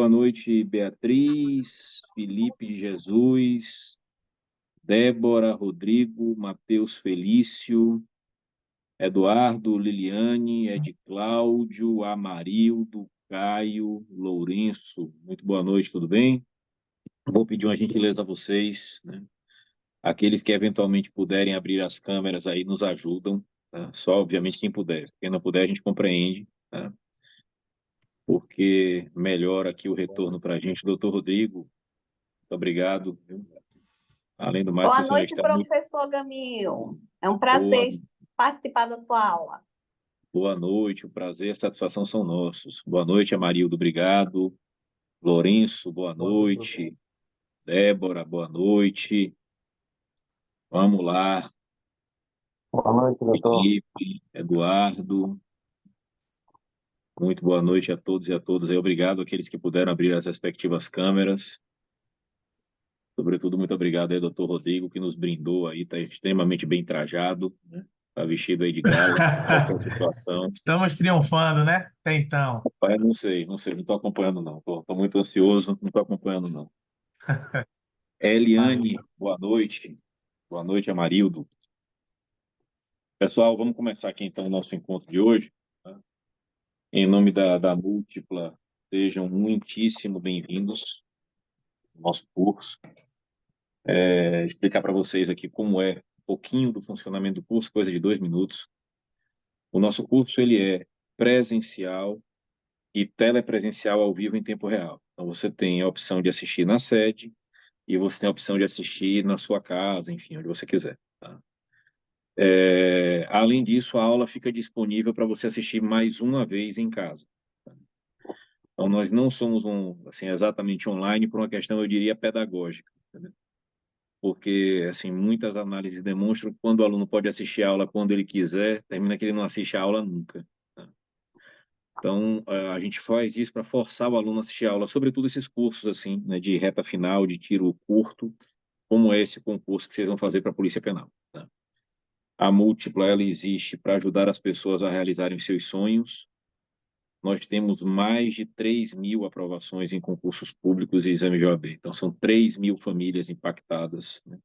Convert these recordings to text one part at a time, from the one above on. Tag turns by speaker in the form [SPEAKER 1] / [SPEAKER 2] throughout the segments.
[SPEAKER 1] boa noite, Beatriz, Felipe Jesus, Débora, Rodrigo, Matheus Felício, Eduardo, Liliane, Ed Cláudio, Amarildo, Caio, Lourenço. Muito boa noite, tudo bem? Vou pedir uma gentileza a vocês, né? Aqueles que eventualmente puderem abrir as câmeras aí nos ajudam, tá? Só, obviamente, quem puder. Quem não puder, a gente compreende, tá? Porque melhora aqui o retorno para a gente. Doutor Rodrigo, muito obrigado. Além do mais, que
[SPEAKER 2] Boa
[SPEAKER 1] o senhor
[SPEAKER 2] noite,
[SPEAKER 1] está muito
[SPEAKER 2] professor Gamil. É um
[SPEAKER 1] boa,
[SPEAKER 2] prazer participar da sua aula.
[SPEAKER 1] boa noite, o prazer e a satisfação são nossos. Boa noite, Amarildo, obrigado. Lourenço, boa
[SPEAKER 3] Boa noite, professor.
[SPEAKER 1] noite. Débora, boa noite. Vamos lá.
[SPEAKER 3] Boa noite, doutor.
[SPEAKER 1] Felipe, Eduardo, muito boa noite a todos e a todas. Obrigado àqueles que puderam abrir as respectivas câmeras. Sobretudo, muito obrigado aí, doutor Rodrigo, que nos brindou aí, está extremamente bem trajado, né? Está vestido aí de gala, qualquer situação.
[SPEAKER 4] Estamos triunfando, né? Até então.
[SPEAKER 1] Pai, não sei, não estou acompanhando não. Estou muito ansioso, não estou acompanhando não.
[SPEAKER 4] Valeu.
[SPEAKER 1] Eliane, boa noite. Boa noite, Amarildo. Pessoal, vamos começar aqui então o nosso encontro de hoje, tá? Em nome da Múltipla, sejam muitíssimo bem-vindos ao nosso curso. Explicar para vocês aqui como é um pouquinho do funcionamento do curso, coisa de 2 minutos. O nosso curso ele é presencial e telepresencial ao vivo em tempo real. Então você tem a opção de assistir na sede e você tem a opção de assistir na sua casa, enfim, onde você quiser, tá? Além disso, a aula fica disponível para você assistir mais uma vez em casa. Então, nós não somos assim, exatamente online por uma questão, eu diria, pedagógica, entendeu? Porque assim, muitas análises demonstram que quando o aluno pode assistir a aula quando ele quiser, termina que ele não assiste a aula nunca, tá? Então, a gente faz isso para forçar o aluno a assistir a aula, sobretudo esses cursos assim, né, de reta final, de tiro curto, como é esse concurso que vocês vão fazer para a Polícia Penal, tá? A Múltipla, ela existe para ajudar as pessoas a realizarem seus sonhos. Nós temos mais de 3.000 aprovações em concursos públicos e exame de OAB. Então, são 3.000 famílias impactadas, né?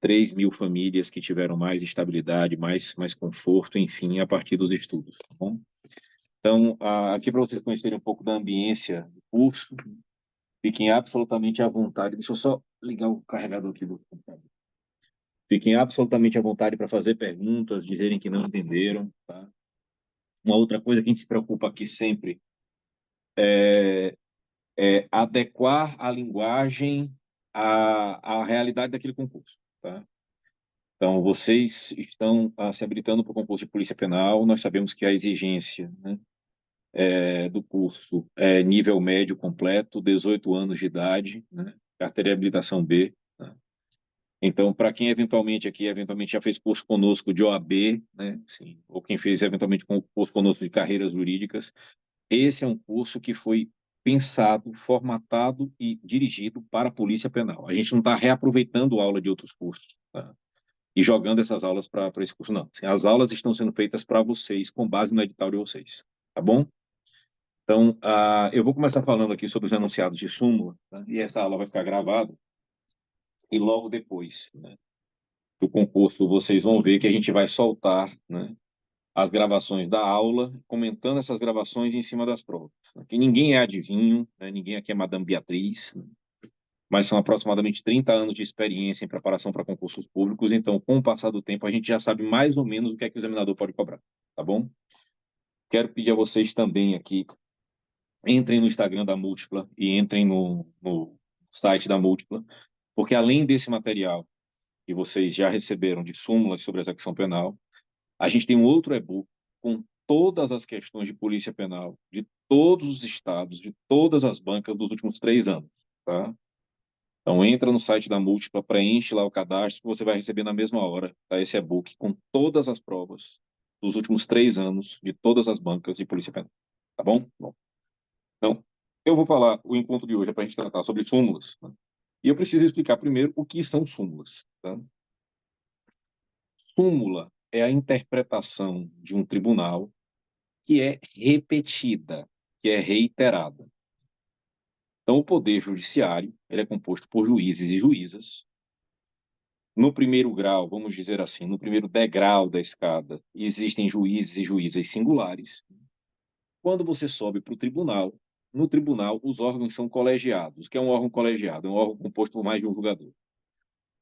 [SPEAKER 1] 3.000 famílias que tiveram mais estabilidade, mais conforto, enfim, a partir dos estudos, tá bom? Então, aqui para vocês conhecerem um pouco da ambiência do curso, fiquem absolutamente à vontade. Deixa eu só ligar o carregador aqui do computador. Fiquem absolutamente à vontade para fazer perguntas, dizerem que não entenderam, tá? Uma outra coisa que a gente se preocupa aqui sempre é adequar a linguagem à realidade daquele concurso, tá? Então, vocês estão se habilitando para o concurso de Polícia Penal, nós sabemos que a exigência, né, do curso é nível médio completo, 18 anos de idade, né, carteira de habilitação B, tá? Então, para quem eventualmente já fez curso conosco de OAB, né, assim, ou quem fez eventualmente curso conosco de carreiras jurídicas, esse é um curso que foi pensado, formatado e dirigido para a Polícia Penal. A gente não está reaproveitando aula de outros cursos, tá? E jogando essas aulas para esse curso, não. Assim, as aulas estão sendo feitas para vocês, com base no edital de vocês, tá bom? Então, eu vou começar falando aqui sobre os enunciados de súmula, tá? E essa aula vai ficar gravada, e logo depois, né, do concurso, vocês vão ver que a gente vai soltar, né, as gravações da aula, comentando essas gravações em cima das provas, né? Que ninguém é adivinho, né? Ninguém aqui é Madame Beatriz, né? Mas são aproximadamente 30 anos de experiência em preparação para concursos públicos, então, com o passar do tempo, a gente já sabe mais ou menos o que é que o examinador pode cobrar, tá bom? Quero pedir a vocês também aqui, entrem no Instagram da Múltipla e entrem no site da Múltipla, porque além desse material que vocês já receberam de súmulas sobre execução penal, a gente tem um outro e-book com todas as questões de polícia penal de todos os estados, de todas as bancas dos últimos 3 anos, tá? Então, entra no site da Múltipla, preenche lá o cadastro, que você vai receber na mesma hora, tá? Esse e-book com todas as provas dos últimos 3 anos de todas as bancas de polícia penal, tá bom? Bom, então, eu vou falar, o encontro de hoje é para a gente tratar sobre súmulas, né? E eu preciso explicar primeiro o que são súmulas, tá? Súmula é a interpretação de um tribunal que é repetida, que é reiterada. Então, o Poder Judiciário, ele é composto por juízes e juízas. No primeiro grau, vamos dizer assim, no primeiro degrau da escada, existem juízes e juízas singulares. Quando você sobe para o tribunal, no tribunal os órgãos são colegiados. O que é um órgão colegiado? É um órgão composto por mais de um julgador.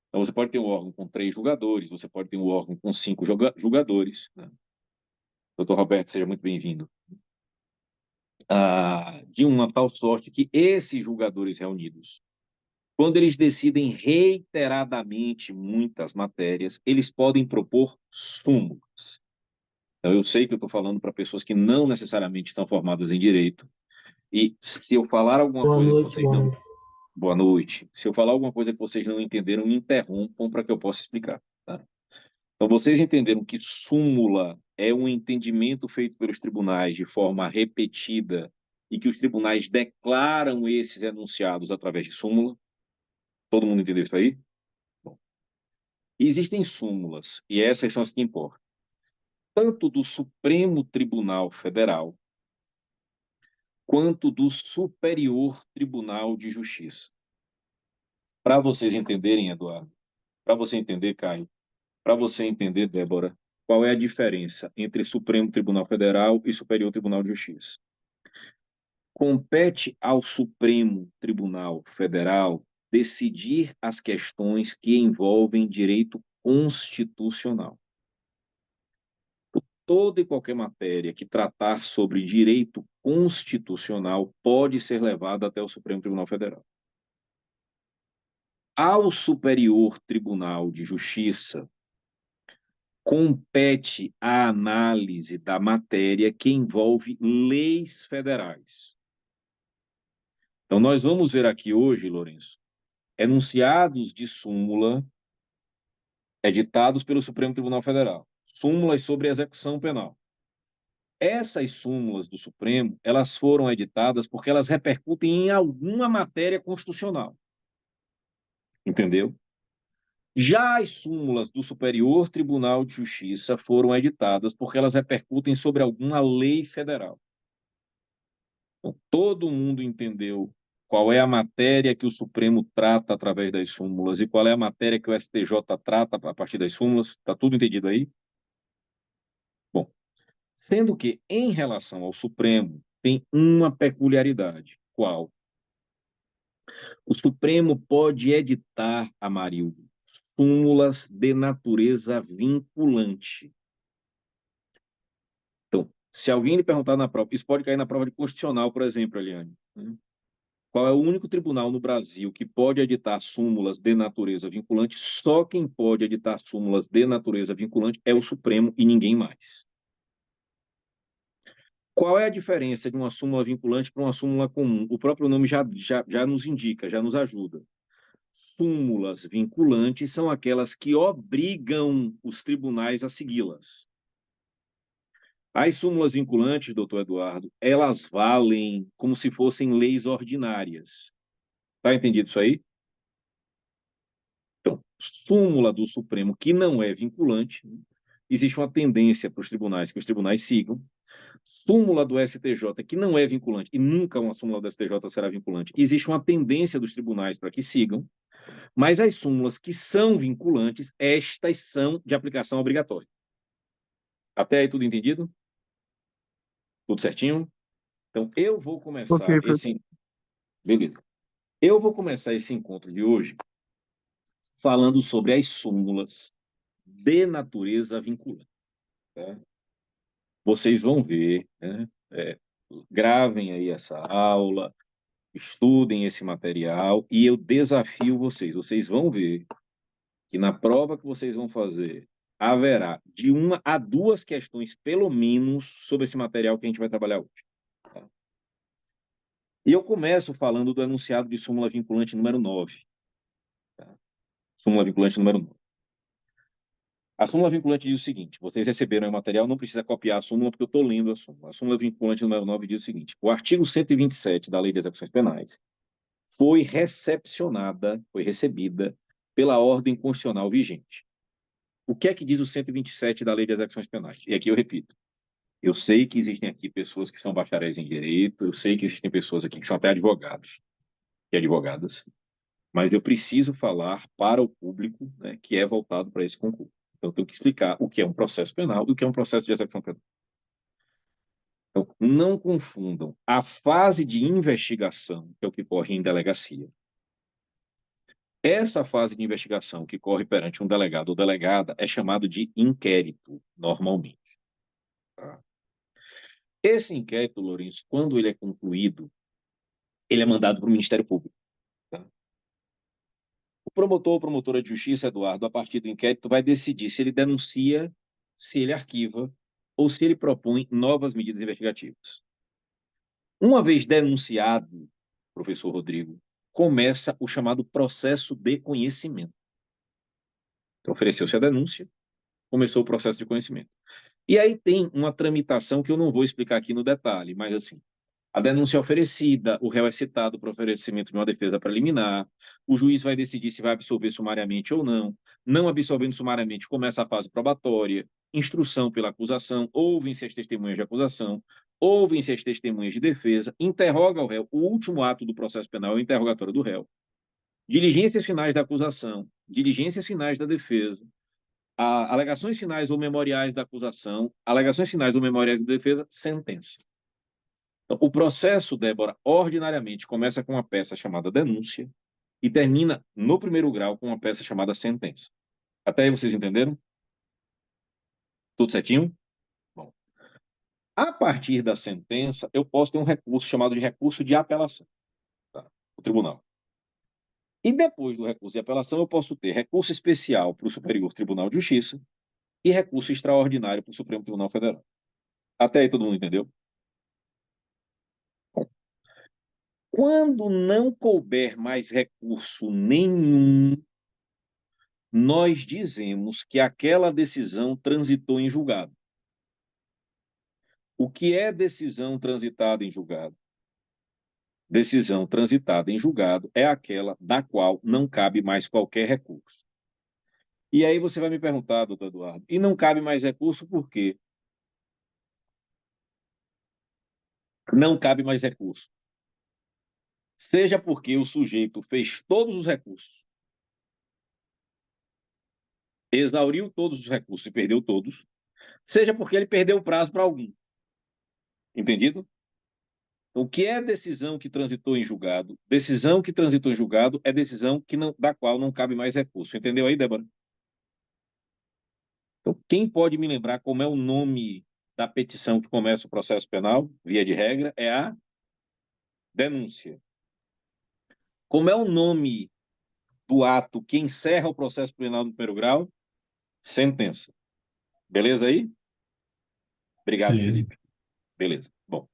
[SPEAKER 1] Então, você pode ter um órgão com 3 julgadores, você pode ter um órgão com 5 julgadores, né? Doutor Roberto, seja muito bem-vindo. De uma tal sorte que esses julgadores reunidos, quando eles decidem reiteradamente muitas matérias, eles podem propor súmulas. Então, eu sei que eu estou falando para pessoas que não necessariamente estão formadas em direito, e se eu falar alguma
[SPEAKER 5] Boa
[SPEAKER 1] coisa que
[SPEAKER 5] noite,
[SPEAKER 1] vocês
[SPEAKER 5] boa
[SPEAKER 1] não...
[SPEAKER 5] noite.
[SPEAKER 1] Boa noite. Se eu falar alguma coisa que vocês não entenderam, me interrompam para que eu possa explicar, tá? Então, vocês entenderam que súmula é um entendimento feito pelos tribunais de forma repetida e que os tribunais declaram esses enunciados através de súmula? Todo mundo entendeu isso aí? Bom, existem súmulas, e essas são as que importam, tanto do Supremo Tribunal Federal quanto do Superior Tribunal de Justiça. Para vocês entenderem, Eduardo, para você entender, Caio, para você entender, Débora, qual é a diferença entre Supremo Tribunal Federal e Superior Tribunal de Justiça? Compete ao Supremo Tribunal Federal decidir as questões que envolvem direito constitucional. Toda e qualquer matéria que tratar sobre direito constitucional pode ser levada até o Supremo Tribunal Federal. Ao Superior Tribunal de Justiça, compete a análise da matéria que envolve leis federais. Então, nós vamos ver aqui hoje, Lourenço, enunciados de súmula editados pelo Supremo Tribunal Federal, súmulas sobre execução penal. Essas súmulas do Supremo, elas foram editadas porque elas repercutem em alguma matéria constitucional. Entendeu? Já as súmulas do Superior Tribunal de Justiça foram editadas porque elas repercutem sobre alguma lei federal. Então, todo mundo entendeu qual é a matéria que o Supremo trata através das súmulas e qual é a matéria que o STJ trata a partir das súmulas? Está tudo entendido aí? Bom, sendo que, em relação ao Supremo, tem uma peculiaridade. Qual? O Supremo pode editar, Amarildo, súmulas de natureza vinculante. Então, se alguém lhe perguntar na prova, isso pode cair na prova de constitucional, por exemplo, Eliane. Qual é o único tribunal no Brasil que pode editar súmulas de natureza vinculante? Só quem pode editar súmulas de natureza vinculante é o Supremo e ninguém mais. Qual é a diferença de uma súmula vinculante para uma súmula comum? O próprio nome já nos indica, já nos ajuda. Súmulas vinculantes são aquelas que obrigam os tribunais a segui-las. As súmulas vinculantes, doutor Eduardo, elas valem como se fossem leis ordinárias. Tá entendido isso aí? Então, súmula do Supremo que não é vinculante, existe uma tendência para os tribunais que os tribunais sigam. Súmula do STJ que não é vinculante, e nunca uma súmula do STJ será vinculante, existe uma tendência dos tribunais para que sigam, mas as súmulas que são vinculantes, estas são de aplicação obrigatória. Até aí tudo entendido? Tudo certinho? Então, eu vou começar
[SPEAKER 5] Ok,
[SPEAKER 1] esse... Beleza. Eu vou começar esse encontro de hoje falando sobre as súmulas de natureza vinculante. Tá? Vocês vão ver, né? Gravem aí essa aula, estudem esse material e eu desafio vocês. Vocês vão ver que na prova que vocês vão fazer haverá de 1 a 2 questões, pelo menos, sobre esse material que a gente vai trabalhar hoje. Tá? E eu começo falando do enunciado de súmula vinculante número 9. Tá? Súmula vinculante número 9. A súmula vinculante diz o seguinte: vocês receberam o material, não precisa copiar a súmula, porque eu estou lendo a súmula. A súmula vinculante número 9 diz o seguinte: o artigo 127 da Lei de Execuções Penais foi recepcionada, foi recebida pela ordem constitucional vigente. O que é que diz o 127 da Lei de Execuções Penais? E aqui eu repito: eu sei que existem aqui pessoas que são bacharéis em direito, eu sei que existem pessoas aqui que são até advogados. e advogadas, mas eu preciso falar para o público, né, que é voltado para esse concurso. Então, eu tenho que explicar o que é um processo penal e o que é um processo de execução penal. Então, não confundam a fase de investigação, que é o que corre em delegacia. Essa fase de investigação que corre perante um delegado ou delegada é chamado de inquérito, normalmente. Tá? Esse inquérito, Lourenço, quando ele é concluído, ele é mandado para o Ministério Público. Tá? O promotor ou promotora de justiça, Eduardo, a partir do inquérito, vai decidir se ele denuncia, se ele arquiva ou se ele propõe novas medidas investigativas. Uma vez denunciado, professor Rodrigo, começa o chamado processo de conhecimento. Então, ofereceu-se a denúncia, começou o processo de conhecimento. E aí tem uma tramitação que eu não vou explicar aqui no detalhe, mas assim, a denúncia é oferecida, o réu é citado para oferecimento de uma defesa preliminar, o juiz vai decidir se vai absolver sumariamente ou não, não absolvendo sumariamente, começa a fase probatória, instrução pela acusação, ouvem-se as testemunhas de acusação, ouvem-se as testemunhas de defesa, interroga o réu, o último ato do processo penal é o interrogatório do réu, diligências finais da acusação, diligências finais da defesa, alegações finais ou memoriais da acusação, alegações finais ou memoriais da defesa, sentença. Então, o processo, Débora, ordinariamente começa com uma peça chamada denúncia e termina no primeiro grau com uma peça chamada sentença. Até aí vocês entenderam? Tudo certinho? Bom. A partir da sentença, eu posso ter um recurso chamado de recurso de apelação, tá? O tribunal. E depois do recurso de apelação, eu posso ter recurso especial para o Superior Tribunal de Justiça e recurso extraordinário para o Supremo Tribunal Federal. Até aí todo mundo entendeu? Bom, quando não couber mais recurso nenhum, nós dizemos que aquela decisão transitou em julgado. O que é decisão transitada em julgado? Decisão transitada em julgado é aquela da qual não cabe mais qualquer recurso. E aí você vai me perguntar, doutor Eduardo, e não cabe mais recurso por quê? Não cabe mais recurso. Seja porque o sujeito fez todos os recursos, exauriu todos os recursos e perdeu todos, seja porque ele perdeu o prazo para algum. Entendido? Então, o que é decisão que transitou em julgado? Decisão que transitou em julgado é decisão que não, da qual não cabe mais recurso. Entendeu aí, Débora? Então, quem pode me lembrar como é o nome da petição que começa o processo penal, via de regra, é a denúncia. Como é o nome do ato que encerra o processo penal do primeiro grau? Sentença. Beleza aí? Obrigado,
[SPEAKER 4] Sim.
[SPEAKER 1] Felipe. Beleza. Bom,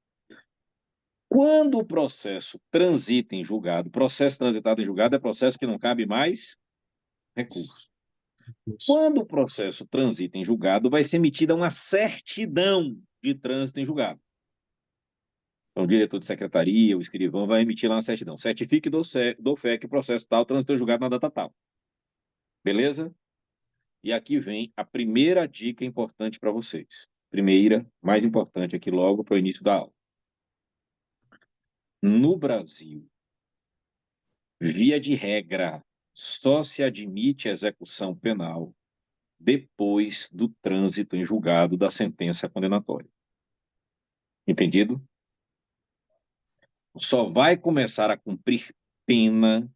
[SPEAKER 1] quando o processo transita em julgado, processo transitado em julgado é processo que não cabe mais recurso. Quando o processo transita em julgado, vai ser emitida uma certidão de trânsito em julgado. Então, o diretor de secretaria, o escrivão, vai emitir lá uma certidão. Certifique do fé que o processo tal transitou em julgado na data tal. Beleza? E aqui vem a primeira dica importante para vocês. Primeira, mais importante aqui logo para o início da aula. No Brasil, via de regra, só se admite execução penal depois do trânsito em julgado da sentença condenatória. Entendido? Só vai começar a cumprir pena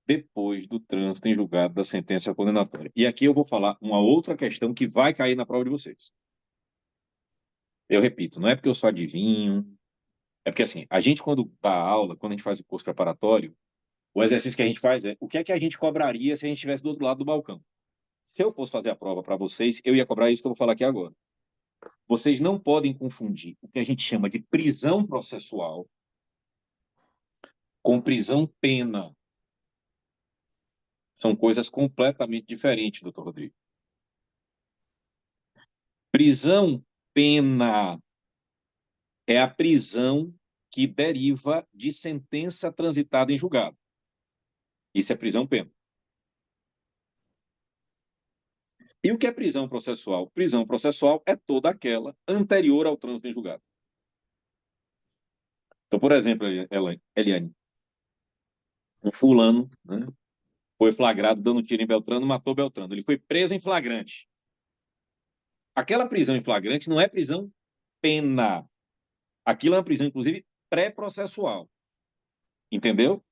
[SPEAKER 1] depois do trânsito em julgado da sentença condenatória. E aqui eu vou falar uma outra questão que vai cair na prova de vocês. Eu repito, não é porque eu só adivinho, é porque assim, a gente quando dá aula, quando a gente faz o curso preparatório, o exercício que a gente faz é o que é que a gente cobraria se a gente estivesse do outro lado do balcão. Se eu fosse fazer a prova para vocês, eu ia cobrar isso que eu vou falar aqui agora. Vocês não podem confundir o que a gente chama de prisão processual com prisão pena. São coisas completamente diferentes, doutor Rodrigo. Prisão pena é a prisão que deriva de sentença transitada em julgado. Isso é prisão pena. E o que é prisão processual? Prisão processual é toda aquela anterior ao trânsito em julgado. Então, por exemplo, Eliane, um fulano, né, foi flagrado dando tiro em Beltrano, matou Beltrano. Ele foi preso em flagrante. Aquela prisão em flagrante não é prisão pena. Aquilo é uma prisão, inclusive, pré-processual. Entendeu?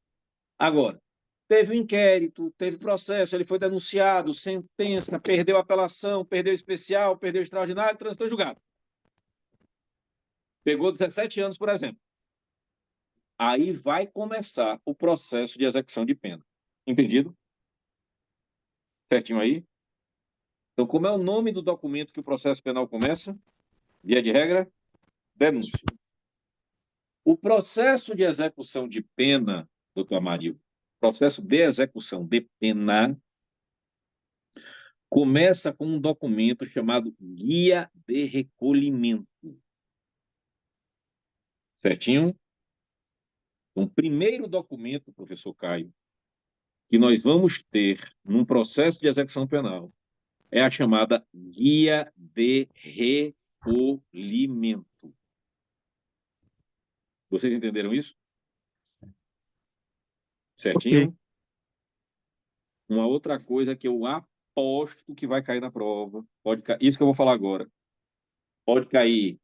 [SPEAKER 1] Agora, teve um inquérito, teve processo, ele foi denunciado, sentença, perdeu a apelação, perdeu especial, perdeu extraordinário, transitou em julgado. Pegou 17 anos, por exemplo. Aí vai começar o processo de execução de pena. Entendido? Certinho aí? Então, como é o nome do documento que o processo penal começa? Via de regra, denúncia. O processo de execução de pena, doutor Amarildo, processo de execução de pena, começa com um documento chamado Guia de Recolhimento. Certinho? Então, o primeiro documento, professor Caio, que nós vamos ter num processo de execução penal é a chamada Guia de Recolhimento. Vocês entenderam isso? Certinho?
[SPEAKER 4] Ok.
[SPEAKER 1] Uma outra coisa que eu aposto que vai cair na prova, isso que eu vou falar agora, pode cair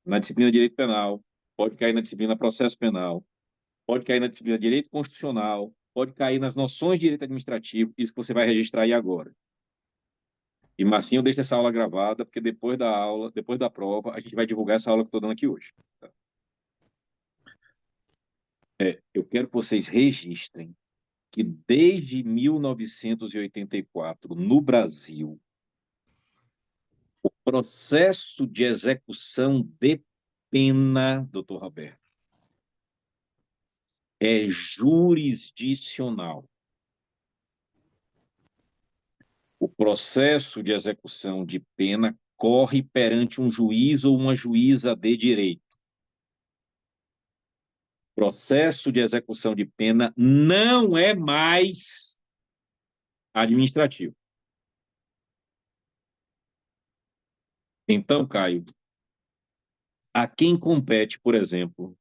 [SPEAKER 1] na disciplina de Direito Penal, pode cair na disciplina Processo Penal, pode cair na disciplina de Direito Constitucional, pode cair nas noções de Direito Administrativo, isso que você vai registrar aí agora. E Marcinho, deixa essa aula gravada, porque depois da aula, depois da prova, a gente vai divulgar essa aula que eu estou dando aqui hoje. Tá? Eu quero que vocês registrem que desde 1984, no Brasil, o processo de execução de pena, doutor Roberto, é jurisdicional. O processo de execução de pena corre perante um juiz ou uma juíza de direito. Processo de execução de pena não é mais administrativo. Então, Caio, a quem compete, por exemplo,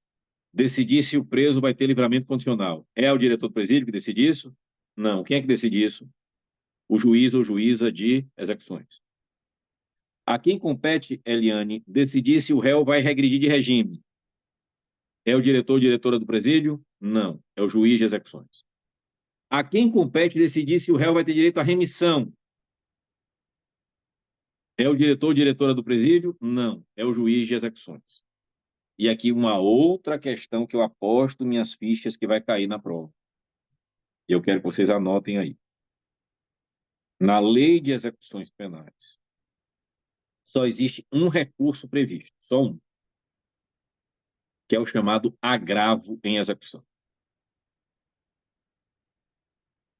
[SPEAKER 1] decidir se o preso vai ter livramento condicional? É o diretor do presídio que decide isso? Não. Quem é que decide isso? O juiz ou juíza de execuções. A quem compete, Eliane, decidir se o réu vai regredir de regime? É o diretor ou diretora do presídio? Não. É o juiz de execuções. A quem compete decidir se o réu vai ter direito à remissão? É o diretor ou diretora do presídio? Não. É o juiz de execuções. E aqui uma outra questão que eu aposto minhas fichas que vai cair na prova. E eu quero que vocês anotem aí. Na lei de execuções penais, só existe um recurso previsto, só um, que é o chamado agravo em execução.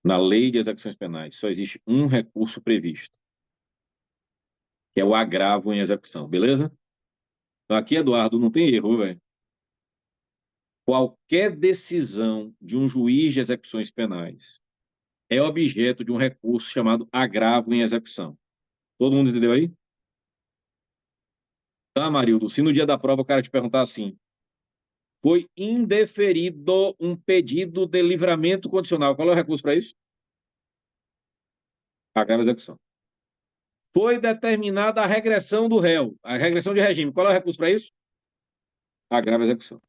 [SPEAKER 1] Na lei de execuções penais, só existe um recurso previsto, que é o agravo em execução, beleza? Então aqui, Eduardo, não tem erro, velho. Qualquer decisão de um juiz de execuções penais é objeto de um recurso chamado agravo em execução. Todo mundo entendeu aí? Tá, Marildo? Se no dia da prova o cara te perguntar assim, foi indeferido um pedido de livramento condicional, qual é o recurso para isso? Agravo em execução. Foi determinada a regressão do réu, a regressão de regime, qual é o recurso para isso? Agravo em execução.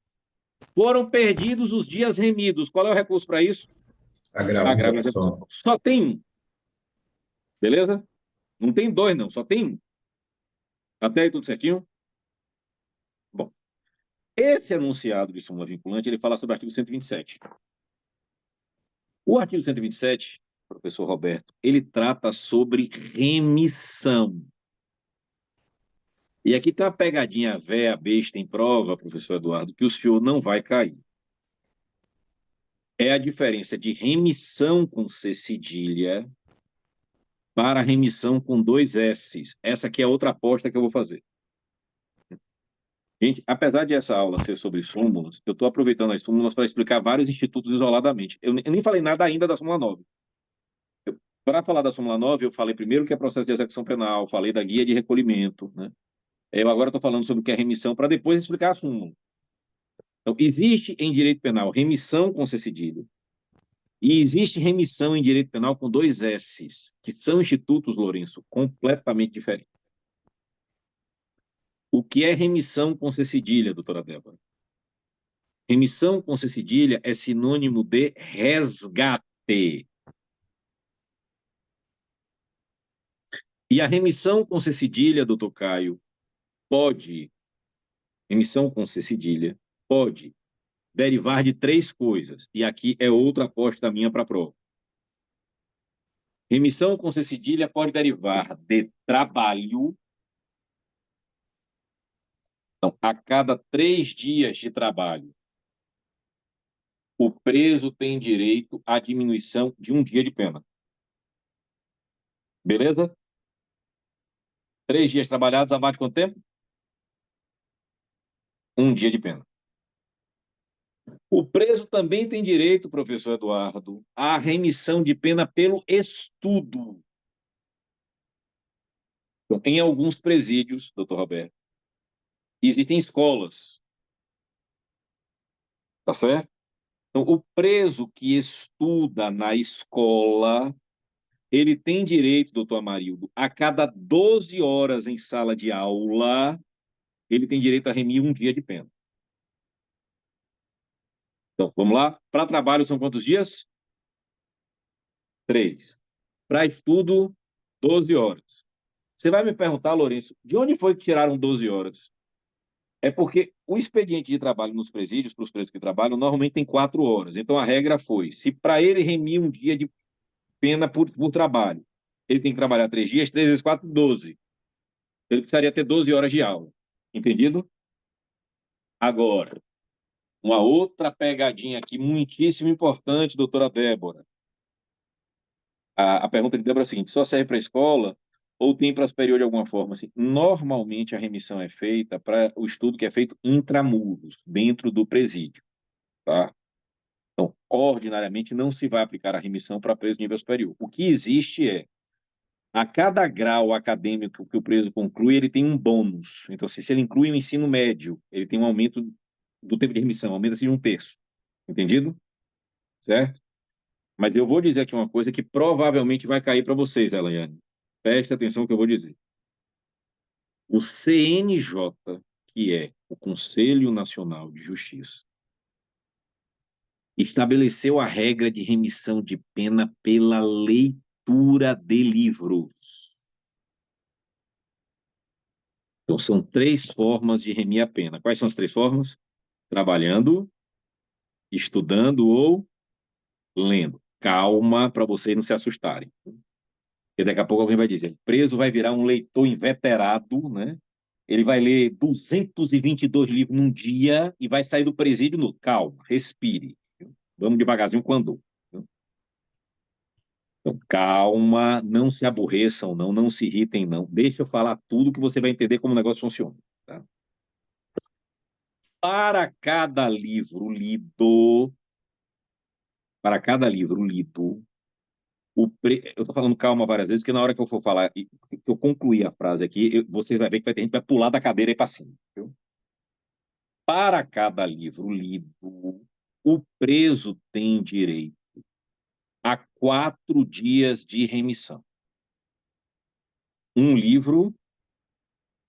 [SPEAKER 1] Foram perdidos os dias remidos, qual é o recurso para isso? Agravo em execução. Só tem um. Beleza? Não tem dois, não, só tem um. Até aí tudo certinho? Bom, esse enunciado de súmula vinculante, ele fala sobre o artigo 127. O artigo 127, professor Roberto, ele trata sobre remissão. E aqui tem uma pegadinha véia, besta em prova, professor Eduardo, que o senhor não vai cair. É a diferença de remissão com C cedilha para remissão com dois S's. Essa aqui é outra aposta que eu vou fazer. Gente, apesar de essa aula ser sobre súmulas, eu estou aproveitando as súmulas para explicar vários institutos isoladamente. Eu nem falei nada ainda da súmula 9. Para falar da súmula 9, eu falei primeiro que é processo de execução penal, falei da guia de recolhimento, né? Eu agora estou falando sobre o que é remissão para depois explicar a súmula. Então, existe em direito penal remissão com C cedilha E existe remissão em direito penal com 2 S's, que são institutos, Lourenço, completamente diferentes. O que é remissão com C cedilha, doutora Débora? Remissão com C cedilha é sinônimo de resgate. E a remissão com C cedilha, doutor Caio, remissão com C cedilha, pode derivar de 3 coisas. E aqui é outra aposta minha para a prova. Remissão com C cedilha pode derivar de trabalho. Então, a cada 3 dias de trabalho, o preso tem direito à diminuição de 1 dia de pena. Beleza? 3 dias trabalhados, abate quanto tempo? 1 dia de pena. O preso também tem direito, professor Eduardo, à remissão de pena pelo estudo. Então, em alguns presídios, doutor Roberto, existem escolas. Tá certo? Então, o preso que estuda na escola, ele tem direito, doutor Amarildo, a cada 12 horas em sala de aula, ele tem direito a remir 1 dia de pena. Então, vamos lá? Para trabalho são quantos dias? 3. Para estudo, 12 horas. Você vai me perguntar, Lourenço, de onde foi que tiraram 12 horas? É porque o expediente de trabalho nos presídios, para os presos que trabalham, normalmente tem 4 horas. Então, a regra foi, se para ele remir 1 dia de pena por trabalho, ele tem que trabalhar 3 dias, 3 vezes 4, 12. Ele precisaria ter 12 horas de aula. Entendido? Agora, uma outra pegadinha aqui, muitíssimo importante, doutora Débora. A pergunta de Débora é a seguinte: só serve para a escola ou tem para superior de alguma forma? Assim, normalmente a remissão é feita para o estudo que é feito intramuros, dentro do presídio. Tá? Então, ordinariamente, não se vai aplicar a remissão para preso de nível superior. O que existe é, a cada grau acadêmico que o preso conclui, ele tem um bônus. Então, se ele inclui o ensino médio, ele tem um aumento do tempo de remissão, aumenta-se de 1/3. Entendido? Certo? Mas eu vou dizer aqui uma coisa que provavelmente vai cair para vocês, Elaiane. Preste atenção no que eu vou dizer. O CNJ, que é o Conselho Nacional de Justiça, estabeleceu a regra de remissão de pena pela leitura de livros. Então, são 3 formas de remir a pena. Quais são as 3 formas? Trabalhando, estudando ou lendo. Calma, para vocês não se assustarem. Porque daqui a pouco alguém vai dizer, o preso vai virar um leitor inveterado, né? Ele vai ler 222 livros num dia e vai sair do presídio no... Calma, respire. Vamos devagarzinho com andou. Então, calma, não se aborreçam, não se irritem, não. Deixa eu falar tudo que você vai entender como o negócio funciona. Tá? Para cada livro lido, eu estou falando calma várias vezes, porque na hora que eu for falar, que eu concluir a frase aqui, você vai ver que vai ter gente que vai pular da cadeira e para cima. Viu? Para cada livro lido, o preso tem direito a 4 dias de remissão. Um livro,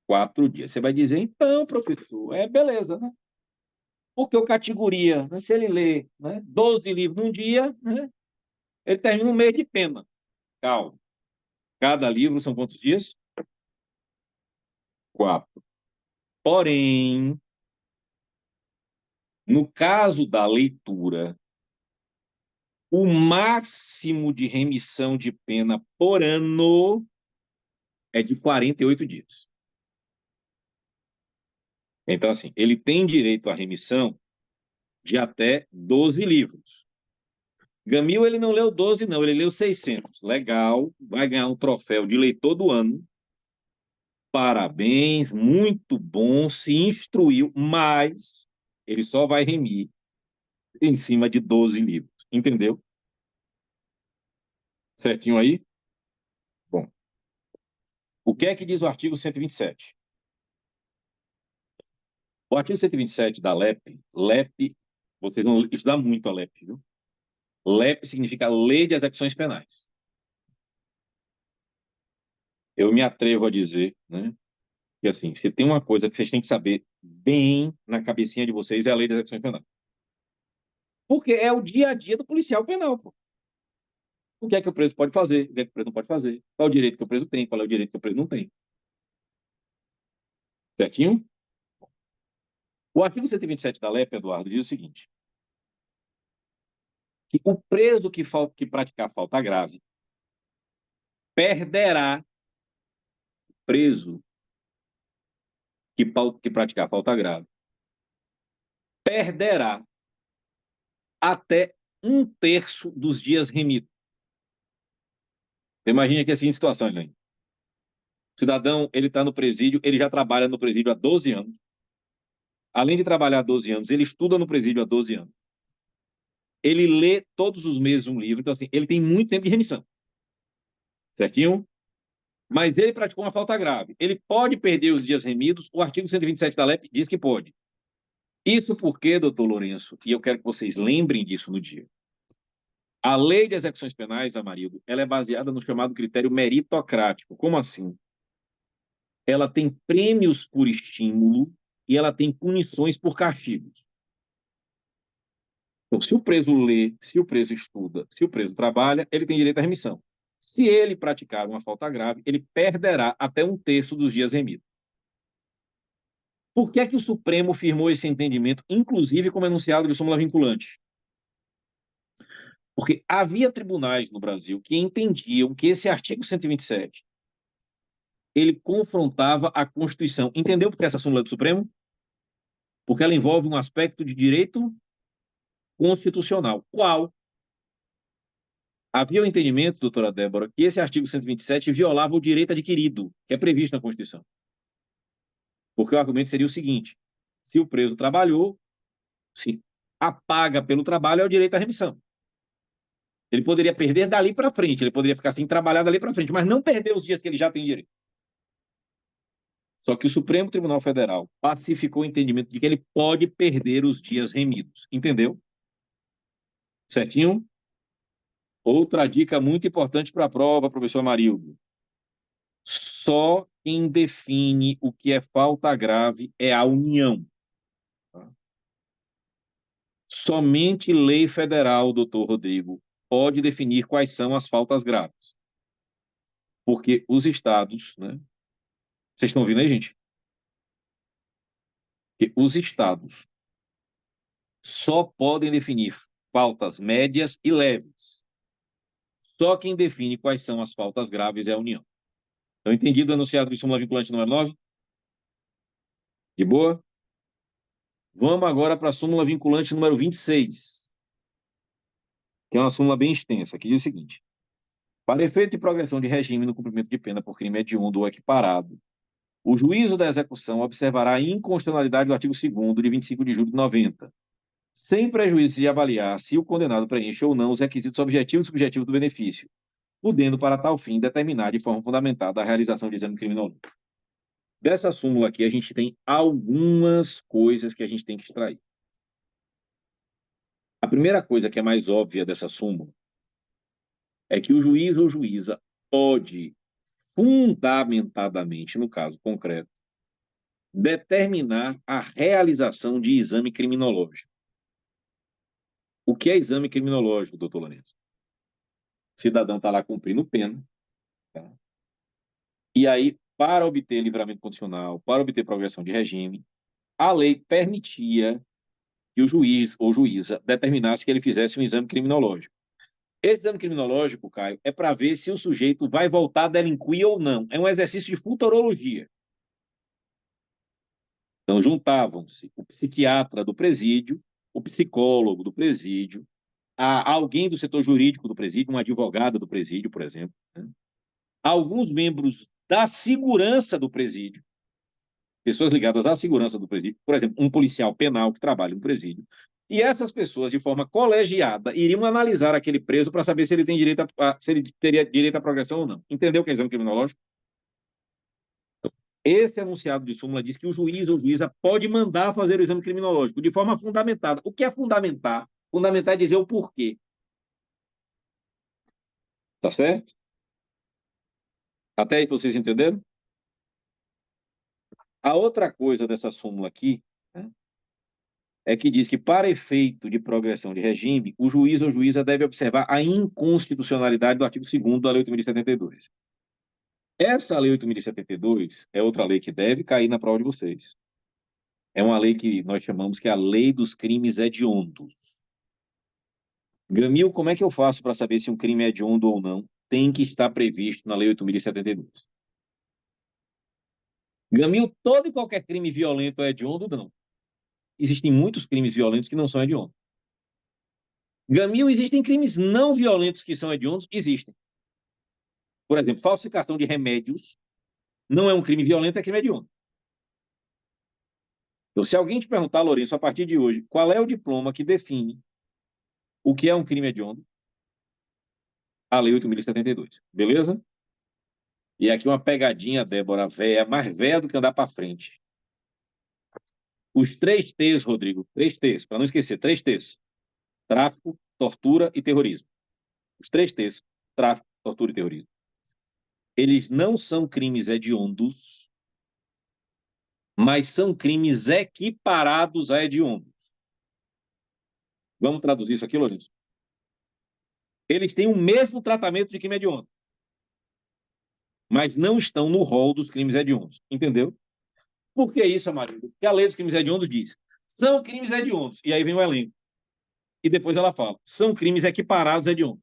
[SPEAKER 1] 4 dias. Você vai dizer, então, professor, beleza, né? Porque o categoria, né, se ele lê, né, 12 livros num dia, né, ele termina um mês de pena. Calma. Cada livro são quantos dias? 4. Porém, no caso da leitura, o máximo de remissão de pena por ano é de 48 dias. Então, assim, ele tem direito à remissão de até 12 livros. Gamil, ele não leu 12, não, ele leu 600. Legal, vai ganhar um troféu de leitor do ano. Parabéns, muito bom, se instruiu, mas ele só vai remir em cima de 12 livros. Entendeu? Certinho aí? Bom. O que é que diz o artigo 127? O artigo 127 da LEP, vocês vão estudar muito a LEP, viu? LEP significa Lei de Execuções Penais. Eu me atrevo a dizer, né, que assim, se tem uma coisa que vocês têm que saber bem na cabecinha de vocês, é a Lei de Execuções Penais. Porque é o dia a dia do policial penal, pô. O que é que o preso pode fazer, o que é que o preso não pode fazer, qual é o direito que o preso tem, qual é o direito que o preso não tem. Certinho? O artigo 127 da LEP, Eduardo, diz o seguinte: que o preso que praticar falta grave perderá, preso que praticar falta grave, perderá até 1/3 dos dias remidos. Imagine aqui a seguinte situação, Elaine. O cidadão, ele está no presídio, ele já trabalha no presídio há 12 anos. Além de trabalhar há 12 anos, ele estuda no presídio há 12 anos. Ele lê todos os meses um livro, então assim, ele tem muito tempo de remissão. Certinho? Mas ele praticou uma falta grave. Ele pode perder os dias remidos, o artigo 127 da LEP diz que pode. Isso porque, doutor Lourenço, e eu quero que vocês lembrem disso no dia, a lei de execuções penais, Amarildo, ela é baseada no chamado critério meritocrático. Como assim? Ela tem prêmios por estímulo e ela tem punições por castigos. Então, se o preso lê, se o preso estuda, se o preso trabalha, ele tem direito à remissão. Se ele praticar uma falta grave, ele perderá até 1/3 dos dias remidos. Por que é que o Supremo firmou esse entendimento, inclusive como enunciado de súmula vinculante? Porque havia tribunais no Brasil que entendiam que esse artigo 127 ele confrontava a Constituição. Entendeu por que essa súmula é do Supremo? Porque ela envolve um aspecto de direito constitucional. Qual? Havia o entendimento, doutora Débora, que esse artigo 127 violava o direito adquirido, que é previsto na Constituição. Porque o argumento seria o seguinte: se o preso trabalhou, se a paga pelo trabalho é o direito à remissão. Ele poderia perder dali para frente, ele poderia ficar sem trabalhar dali para frente, mas não perder os dias que ele já tem direito. Só que o Supremo Tribunal Federal pacificou o entendimento de que ele pode perder os dias remidos. Entendeu? Certinho? Outra dica muito importante para a prova, professor Amarildo. Só quem define o que é falta grave é a União. Somente lei federal, doutor Rodrigo, pode definir quais são as faltas graves. Porque os estados, né? Vocês estão ouvindo aí, gente? Que os estados só podem definir faltas médias e leves. Só quem define quais são as faltas graves é a União. Então, entendido o enunciado de súmula vinculante número 9? De boa? Vamos agora para a súmula vinculante número 26, que é uma súmula bem extensa, que diz o seguinte: para efeito de progressão de regime no cumprimento de pena por crime hediondo ou equiparado, o juízo da execução observará a inconstitucionalidade do artigo 2º de 25 de julho de 90, sem prejuízo de avaliar se o condenado preenche ou não os requisitos objetivos e subjetivos do benefício, podendo, para tal fim, determinar de forma fundamentada a realização de exame criminológico. Dessa súmula aqui, a gente tem algumas coisas que a gente tem que extrair. A primeira coisa que é mais óbvia dessa súmula é que o juiz ou juíza pode, fundamentadamente, no caso concreto, determinar a realização de exame criminológico. O que é exame criminológico, doutor Lourenço? O cidadão está lá cumprindo pena, tá? E aí, para obter livramento condicional, para obter progressão de regime, a lei permitia que o juiz ou juíza determinasse que ele fizesse um exame criminológico. Esse exame criminológico, Caio, é para ver se o sujeito vai voltar a delinquir ou não. É um exercício de futurologia. Então, juntavam-se o psiquiatra do presídio, o psicólogo do presídio, alguém do setor jurídico do presídio, uma advogada do presídio, por exemplo, né? Alguns membros da segurança do presídio, pessoas ligadas à segurança do presídio, por exemplo, um policial penal que trabalha no presídio, e essas pessoas, de forma colegiada, iriam analisar aquele preso para saber se ele tem direito se ele teria direito à progressão ou não. Entendeu o que é exame criminológico? Esse enunciado de súmula diz que o juiz ou juíza pode mandar fazer o exame criminológico de forma fundamentada. O que é fundamentar? Fundamentar é dizer o porquê. Tá certo? Até aí vocês entenderam? A outra coisa dessa súmula aqui, né, é que diz que, para efeito de progressão de regime, o juiz ou juíza deve observar a inconstitucionalidade do artigo 2º da Lei 8.072. Essa Lei 8.072 é outra lei que deve cair na prova de vocês. É uma lei que nós chamamos que é a Lei dos Crimes Hediondos. Gamil, como é que eu faço para saber se um crime é hediondo ou não? Tem que estar previsto na Lei 8.072. Gamil, todo e qualquer crime violento é hediondo? Não. Existem muitos crimes violentos que não são hediondos. Gamil, existem crimes não violentos que são hediondos? Existem. Por exemplo, falsificação de remédios não é um crime violento, é crime hediondo. Então, se alguém te perguntar, Lourenço, a partir de hoje, qual é o diploma que define o que é um crime hediondo? A Lei 8.072. Beleza? E aqui uma pegadinha, Débora, véia, mais véia do que andar para frente. Os 3 T's, Rodrigo, 3 T's, para não esquecer, 3 T's. Tráfico, tortura e terrorismo. Os 3 T's, tráfico, tortura e terrorismo. Eles não são crimes hediondos, mas são crimes equiparados a hediondos. Vamos traduzir isso aqui, Lourenço? Eles têm o mesmo tratamento de crime hediondo, mas não estão no rol dos crimes hediondos. Entendeu? Por que isso, Amarildo? Porque a lei dos crimes hediondos diz, são crimes hediondos, e aí vem o elenco. E depois ela fala, são crimes equiparados hediondos.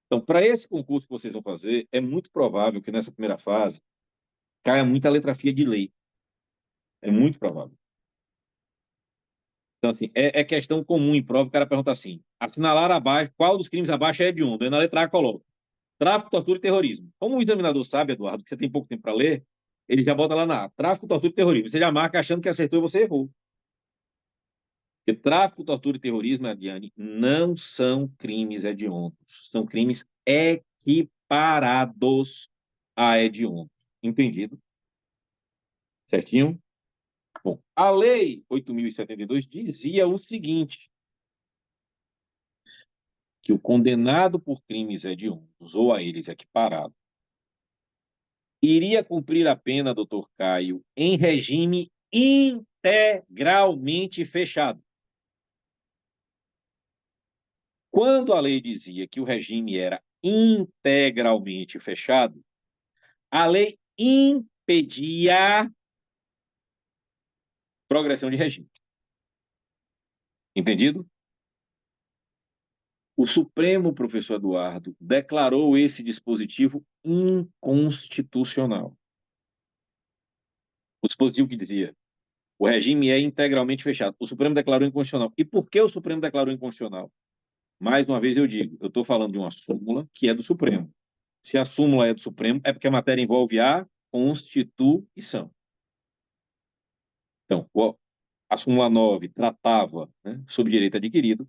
[SPEAKER 1] Então, para esse concurso que vocês vão fazer, é muito provável que nessa primeira fase caia muita letra fria de lei. É muito provável. Então, assim, é questão comum em prova, o cara pergunta assim, assinalar abaixo, qual dos crimes abaixo é hediondo? Aí na letra A coloca, tráfico, tortura e terrorismo. Como o examinador sabe, Eduardo, que você tem pouco tempo para ler, ele já bota lá na A, tráfico, tortura e terrorismo. Você já marca achando que acertou e você errou. Porque tráfico, tortura e terrorismo, Adiane, não são crimes hediondos. São crimes equiparados a hediondos. Entendido? Certinho? Bom, a Lei 8.072 dizia o seguinte, que o condenado por crimes hediondos ou a eles equiparado iria cumprir a pena, doutor Caio, em regime integralmente fechado. Quando a lei dizia que o regime era integralmente fechado, a lei impedia progressão de regime. Entendido? O Supremo, professor Eduardo, declarou esse dispositivo inconstitucional. O dispositivo que dizia o regime é integralmente fechado. O Supremo declarou inconstitucional. E por que o Supremo declarou inconstitucional? Mais uma vez eu digo, eu estou falando de uma súmula que é do Supremo. Se a súmula é do Supremo, é porque a matéria envolve a Constituição. Então, a súmula 9 tratava, né, sobre direito adquirido.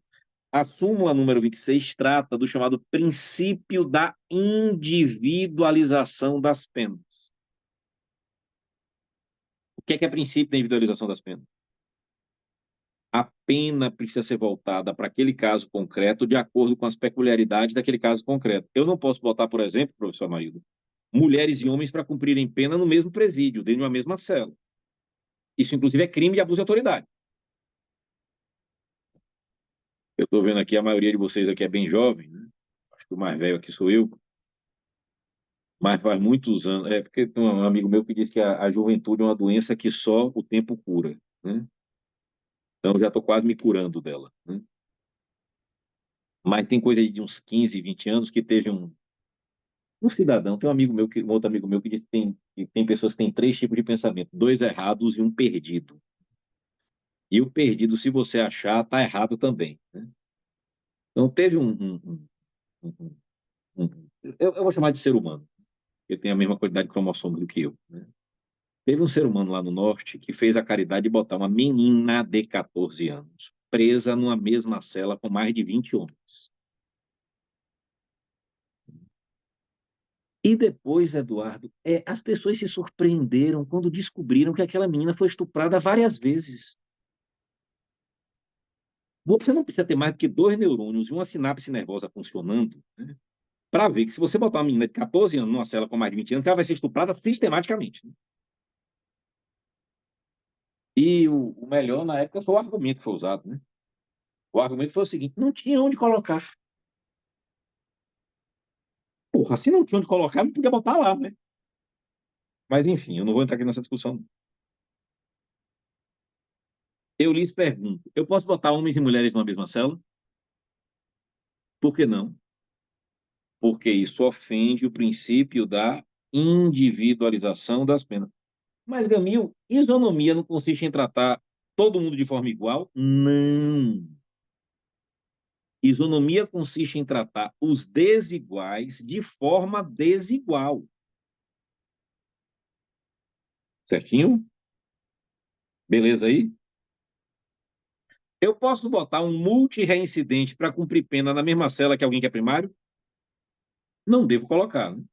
[SPEAKER 1] A súmula número 26 trata do chamado princípio da individualização das penas. O que é princípio da individualização das penas? A pena precisa ser voltada para aquele caso concreto de acordo com as peculiaridades daquele caso concreto. Eu não posso botar, por exemplo, professor Amarildo, mulheres e homens para cumprirem pena no mesmo presídio, dentro de uma mesma cela. Isso, inclusive, é crime de abuso de autoridade. Eu estou vendo aqui, a maioria de vocês aqui é bem jovem, né? Acho que o mais velho aqui sou eu, mas faz muitos anos. É porque tem um amigo meu que diz que a juventude é uma doença que só o tempo cura, né? Então, eu já estou quase me curando dela, né? Mas tem coisa aí de uns 15, 20 anos que teve um cidadão, tem um amigo meu, um outro amigo meu que diz que tem pessoas que têm 3 tipos de pensamento, 2 errados e um perdido. E o perdido, se você achar, está errado também, né? Então, teve eu vou chamar de ser humano, ele tem a mesma quantidade de cromossomos do que eu, né? Teve um ser humano lá no norte que fez a caridade de botar uma menina de 14 anos presa numa mesma cela com mais de 20 homens. E depois, Eduardo, as pessoas se surpreenderam quando descobriram que aquela menina foi estuprada várias vezes. Você não precisa ter mais do que 2 neurônios e uma sinapse nervosa funcionando, né, para ver que se você botar uma menina de 14 anos numa cela com mais de 20 anos, ela vai ser estuprada sistematicamente. Né? E o melhor na época foi o argumento que foi usado. Né? O argumento foi o seguinte: não tinha onde colocar. Porra, se não tinha onde colocar, não podia botar lá, né? Mas, enfim, eu não vou entrar aqui nessa discussão. Eu lhes pergunto: eu posso botar homens e mulheres numa mesma cela? Por que não? Porque isso ofende o princípio da individualização das penas. Mas, Gamil, isonomia não consiste em tratar todo mundo de forma igual? Não. Isonomia consiste em tratar os desiguais de forma desigual. Certinho? Beleza aí? Eu posso botar um multireincidente para cumprir pena na mesma cela que alguém que é primário? Não devo colocar. Né?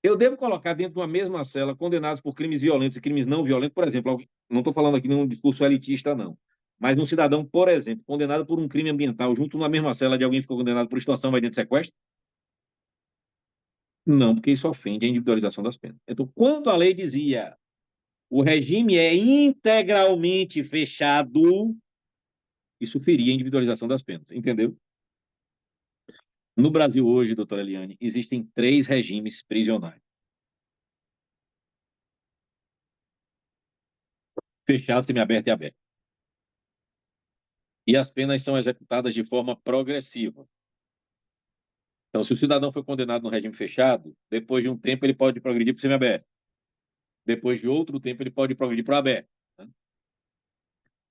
[SPEAKER 1] Eu devo colocar dentro de uma mesma cela condenados por crimes violentos e crimes não violentos, por exemplo, não estou falando aqui de um discurso elitista, não, mas um cidadão, por exemplo, condenado por um crime ambiental, junto na mesma cela de alguém que ficou condenado por extorsão, vai dentro de sequestro? Não, porque isso ofende a individualização das penas. Então, quando a lei dizia o regime é integralmente fechado, isso feria a individualização das penas, entendeu? No Brasil hoje, doutora Eliane, existem 3 regimes prisionais. Fechado, semiaberto e aberto. E as penas são executadas de forma progressiva. Então, se o cidadão foi condenado no regime fechado, depois de um tempo ele pode progredir para o semiaberto. Depois de outro tempo ele pode progredir para o aberto. Né?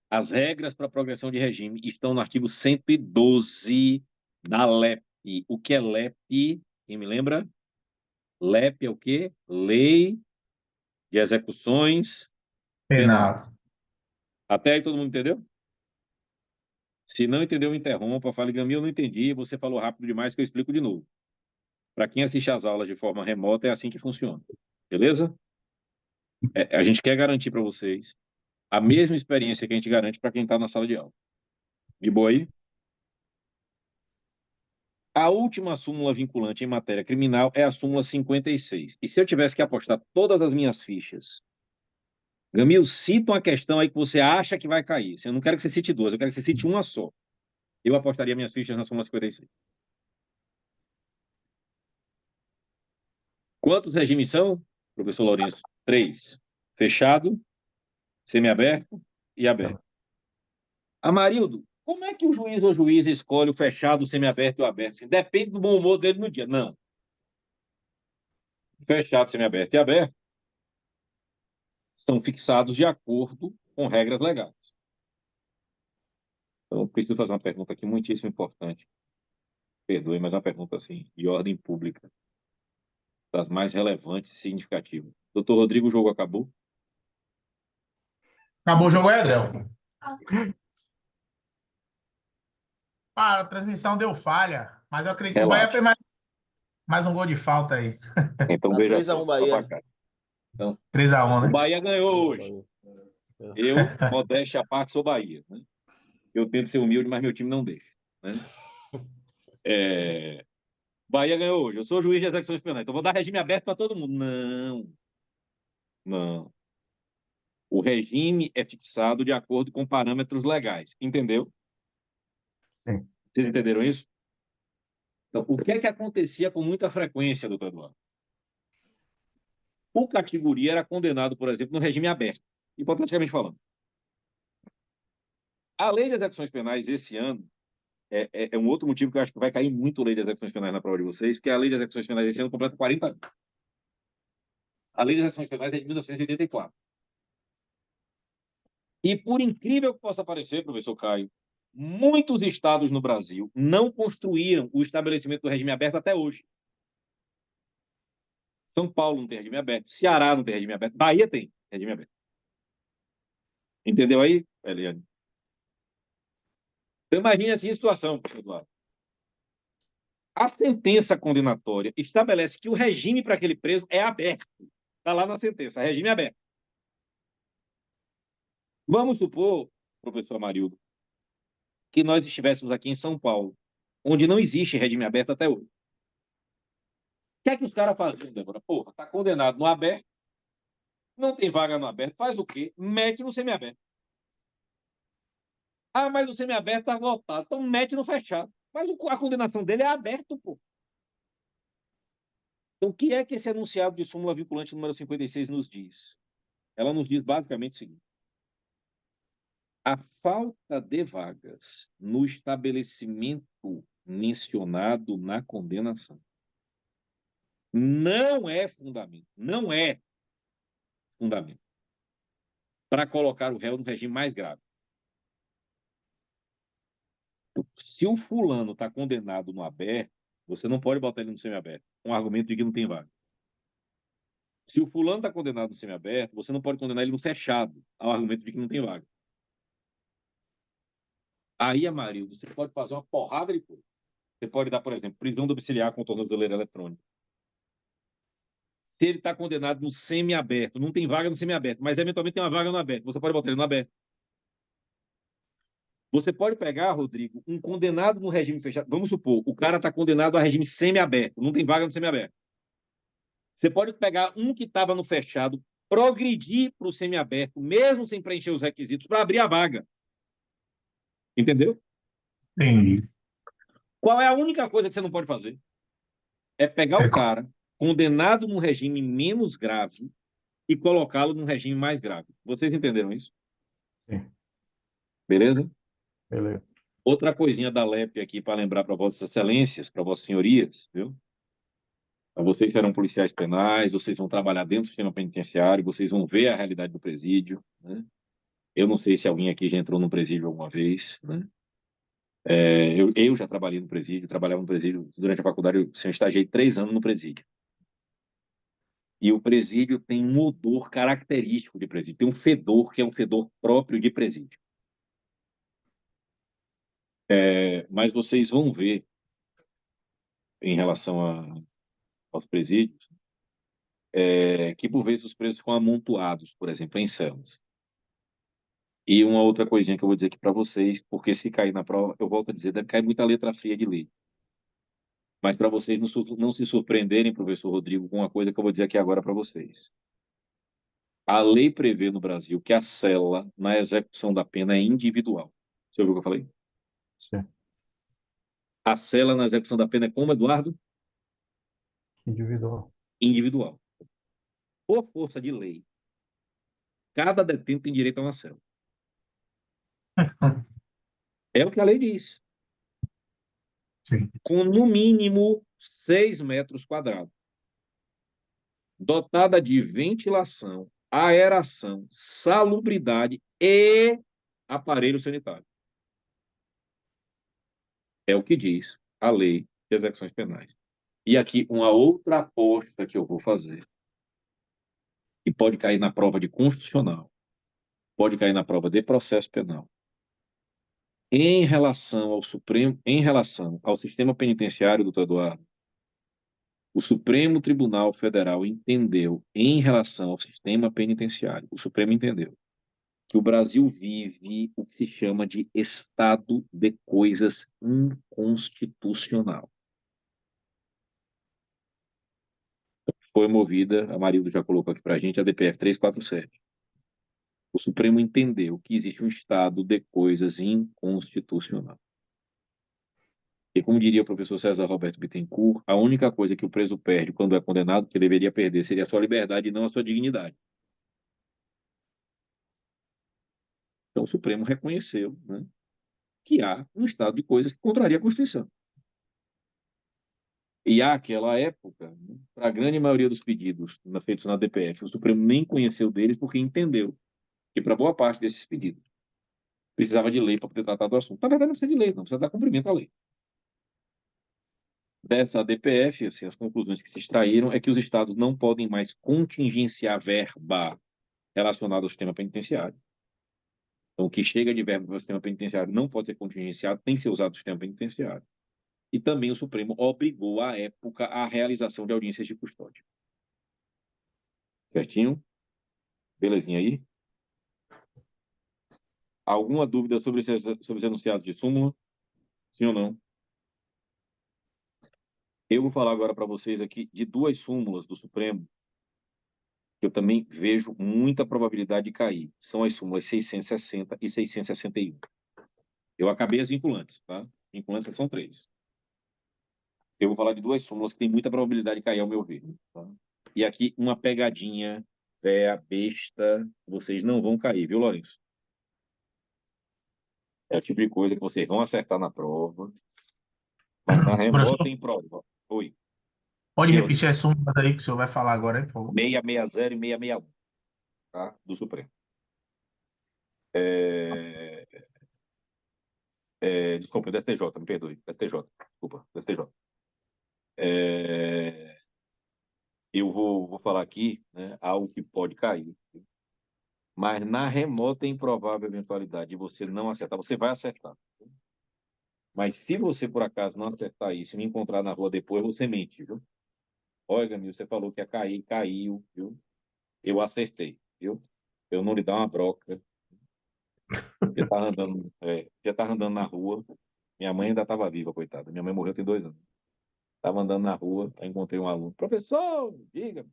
[SPEAKER 1] As regras para a progressão de regime estão no artigo 112 da LEP. O que é LEP? Quem me lembra? LEP é o quê? Lei de Execuções Penais.
[SPEAKER 4] Penal.
[SPEAKER 1] Até aí todo mundo entendeu? Se não entendeu, interrompa, fale, Gamil, eu não entendi, você falou rápido demais que eu explico de novo. Para quem assiste às aulas de forma remota, é assim que funciona. Beleza? A gente quer garantir para vocês a mesma experiência que a gente garante para quem está na sala de aula. De boa aí? A última súmula vinculante em matéria criminal é a súmula 56. E se eu tivesse que apostar todas as minhas fichas, Gamil, cita uma questão aí que você acha que vai cair. Eu não quero que você cite 2, eu quero que você cite uma só. Eu apostaria minhas fichas na súmula 56. Quantos regimes são, professor Lourenço? 3. Fechado, semiaberto e aberto. Amarildo, como é que o juiz ou juíza escolhe o fechado, o semiaberto e o aberto? Assim, depende do bom humor dele no dia. Não. Fechado, semiaberto e aberto são fixados de acordo com regras legais. Então, eu preciso fazer uma pergunta aqui muitíssimo importante. Perdoe, mas é uma pergunta assim, de ordem pública, das mais relevantes e significativas. Doutor Rodrigo, o jogo acabou?
[SPEAKER 4] Acabou o jogo, é, Adel? Ah, a transmissão deu falha, mas eu acredito que o Bahia
[SPEAKER 1] Relaxa.
[SPEAKER 4] fez mais um gol de falta aí.
[SPEAKER 1] Então,
[SPEAKER 3] Tá
[SPEAKER 1] veja
[SPEAKER 3] 3 a
[SPEAKER 1] só.
[SPEAKER 3] 1 Bahia.
[SPEAKER 1] Então,
[SPEAKER 4] 3-1,
[SPEAKER 1] o
[SPEAKER 4] né?
[SPEAKER 1] Bahia ganhou hoje. Eu, modéstia à parte, sou Bahia. Né? Eu tento ser humilde, mas meu time não deixa. Né? Bahia ganhou hoje. Eu sou juiz de execuções penais, então vou dar regime aberto para todo mundo. Não, não. O regime é fixado de acordo com parâmetros legais. Entendeu?
[SPEAKER 4] Sim.
[SPEAKER 1] Vocês entenderam isso? Então, o que é que acontecia com muita frequência, doutor Eduardo? O categoria era condenado, por exemplo, no regime aberto, hipoteticamente falando. A lei de execuções penais, esse ano, é um outro motivo que eu acho que vai cair muito a lei de execuções penais na prova de vocês, porque a lei de execuções penais esse ano completa 40 anos. A lei de execuções penais é de 1984. E por incrível que possa parecer, professor Caio, muitos estados no Brasil não construíram o estabelecimento do regime aberto até hoje. São Paulo não tem regime aberto, Ceará não tem regime aberto, Bahia tem regime aberto. Entendeu aí, Eliane? Então, imagine assim a situação, professor Eduardo. A sentença condenatória estabelece que o regime para aquele preso é aberto. Está lá na sentença, regime aberto. Vamos supor, professor Amarildo, que nós estivéssemos aqui em São Paulo, onde não existe regime aberto até hoje. que é que os caras faziam, Débora? Porra, tá condenado no aberto, não tem vaga no aberto, faz o quê? Mete no semiaberto. Ah, mas o semiaberto tá lotado, então mete no fechado. Mas a condenação dele é aberto, pô. Então, o que é que esse enunciado de súmula vinculante número 56 nos diz? Ela nos diz basicamente o seguinte: a falta de vagas no estabelecimento mencionado na condenação não é fundamento para colocar o réu no regime mais grave. Se o fulano está condenado no aberto, você não pode botar ele no semiaberto, com argumento de que não tem vaga. Se o fulano está condenado no semiaberto, você não pode condenar ele no fechado, ao argumento de que não tem vaga. Aí, Amarildo, você pode fazer uma porrada de coisa. Você pode dar, por exemplo, prisão domiciliar com tornozeleira eletrônica. Se ele está condenado no semiaberto, não tem vaga no semiaberto, mas eventualmente tem uma vaga no aberto, você pode botar ele no aberto. Você pode pegar, Rodrigo, um condenado no regime fechado. Vamos supor, o cara está condenado a regime semiaberto, não tem vaga no semiaberto. Você pode pegar um que estava no fechado, progredir para o semiaberto, mesmo sem preencher os requisitos, para abrir a vaga. Entendeu?
[SPEAKER 4] Entendi.
[SPEAKER 1] Qual é a única coisa que você não pode fazer? É pegar o cara condenado num regime menos grave e colocá-lo num regime mais grave. Vocês entenderam isso?
[SPEAKER 4] Sim.
[SPEAKER 1] Beleza?
[SPEAKER 4] Beleza.
[SPEAKER 1] Outra coisinha da LEP aqui para lembrar para Vossas Excelências, para Vossas Senhorias, viu? Vocês serão policiais penais, vocês vão trabalhar dentro do sistema penitenciário, vocês vão ver a realidade do presídio, né? Eu não sei se alguém aqui já entrou no presídio alguma vez, né? Eu já trabalhei no presídio, trabalhava no presídio durante a faculdade, eu estagiei 3 anos no presídio. E o presídio tem um odor característico de presídio, tem um fedor que é um fedor próprio de presídio. Mas vocês vão ver, em relação aos presídios, que por vezes os presos ficam amontoados, por exemplo, em celas. E uma outra coisinha que eu vou dizer aqui para vocês, porque se cair na prova, eu volto a dizer, deve cair muita letra fria de lei. Mas para vocês não se surpreenderem, professor Rodrigo, com uma coisa que eu vou dizer aqui agora para vocês. A lei prevê no Brasil que a cela na execução da pena é individual. Você ouviu o que eu falei?
[SPEAKER 4] Sim.
[SPEAKER 1] A cela na execução da pena é como, Eduardo?
[SPEAKER 4] Individual.
[SPEAKER 1] Individual. Por força de lei, cada detento tem direito a uma cela. É o que a lei diz.
[SPEAKER 4] Sim.
[SPEAKER 1] Com, no mínimo, 6 metros quadrados. Dotada de ventilação, aeração, salubridade e aparelho sanitário. É o que diz a lei de execuções penais. E aqui uma outra aposta que eu vou fazer, que pode cair na prova de constitucional, pode cair na prova de processo penal. Em relação ao Supremo, em relação ao sistema penitenciário, doutor Eduardo, o Supremo Tribunal Federal entendeu, em relação ao sistema penitenciário, o Supremo entendeu que o Brasil vive o que se chama de estado de coisas inconstitucional. Foi movida, a Marildo já colocou aqui para a gente, a DPF 347. O Supremo entendeu que existe um estado de coisas inconstitucional. E como diria o professor César Roberto Bittencourt, a única coisa que o preso perde quando é condenado, que deveria perder, seria a sua liberdade e não a sua dignidade. Então o Supremo reconheceu, né, que há um estado de coisas que contraria a Constituição. E àquela época, né, para a grande maioria dos pedidos feitos na DPF, o Supremo nem conheceu deles porque entendeu que para boa parte desses pedidos precisava de lei para poder tratar do assunto. Na verdade, não precisa de lei, não precisa dar cumprimento à lei. Dessa DPF, assim, as conclusões que se extraíram é que os estados não podem mais contingenciar verba relacionada ao sistema penitenciário. Então, o que chega de verba para o sistema penitenciário não pode ser contingenciado, tem que ser usado no sistema penitenciário. E também o Supremo obrigou, à época, a realização de audiências de custódia. Certinho? Belezinha aí? Alguma dúvida sobre os enunciados de súmula? Sim ou não? Eu vou falar agora para vocês aqui de duas súmulas do Supremo que eu também vejo muita probabilidade de cair. São as súmulas 660 e 661. Eu acabei as vinculantes, tá? Vinculantes são 3. Eu vou falar de duas súmulas que tem muita probabilidade de cair, ao meu ver. Tá? E aqui uma pegadinha, véia, besta, vocês não vão cair, viu, Lourenço? É o tipo de coisa que vocês vão acertar na prova, mas na remota
[SPEAKER 4] Professor,
[SPEAKER 1] em prova. Oi.
[SPEAKER 4] pode
[SPEAKER 1] Diga,
[SPEAKER 4] repetir as súmulas aí que o senhor vai falar agora, hein, por favor?
[SPEAKER 1] 660 e 661, tá? Do Supremo. É... Desculpa, do STJ, me perdoe. Do STJ, desculpa, do STJ. Eu vou falar aqui, né, algo que pode cair. Mas na remota e improvável eventualidade de você não acertar, você vai acertar. Mas se você, por acaso, não acertar isso e me encontrar na rua depois, você mente, viu? Olha, Gamil, você falou que ia cair, caiu, viu? Eu acertei, viu? Eu não lhe dar uma broca. Já tava andando na rua. Minha mãe ainda estava viva, coitada. Minha mãe morreu tem 2 anos. Estava andando na rua, aí encontrei um aluno. Professor, diga.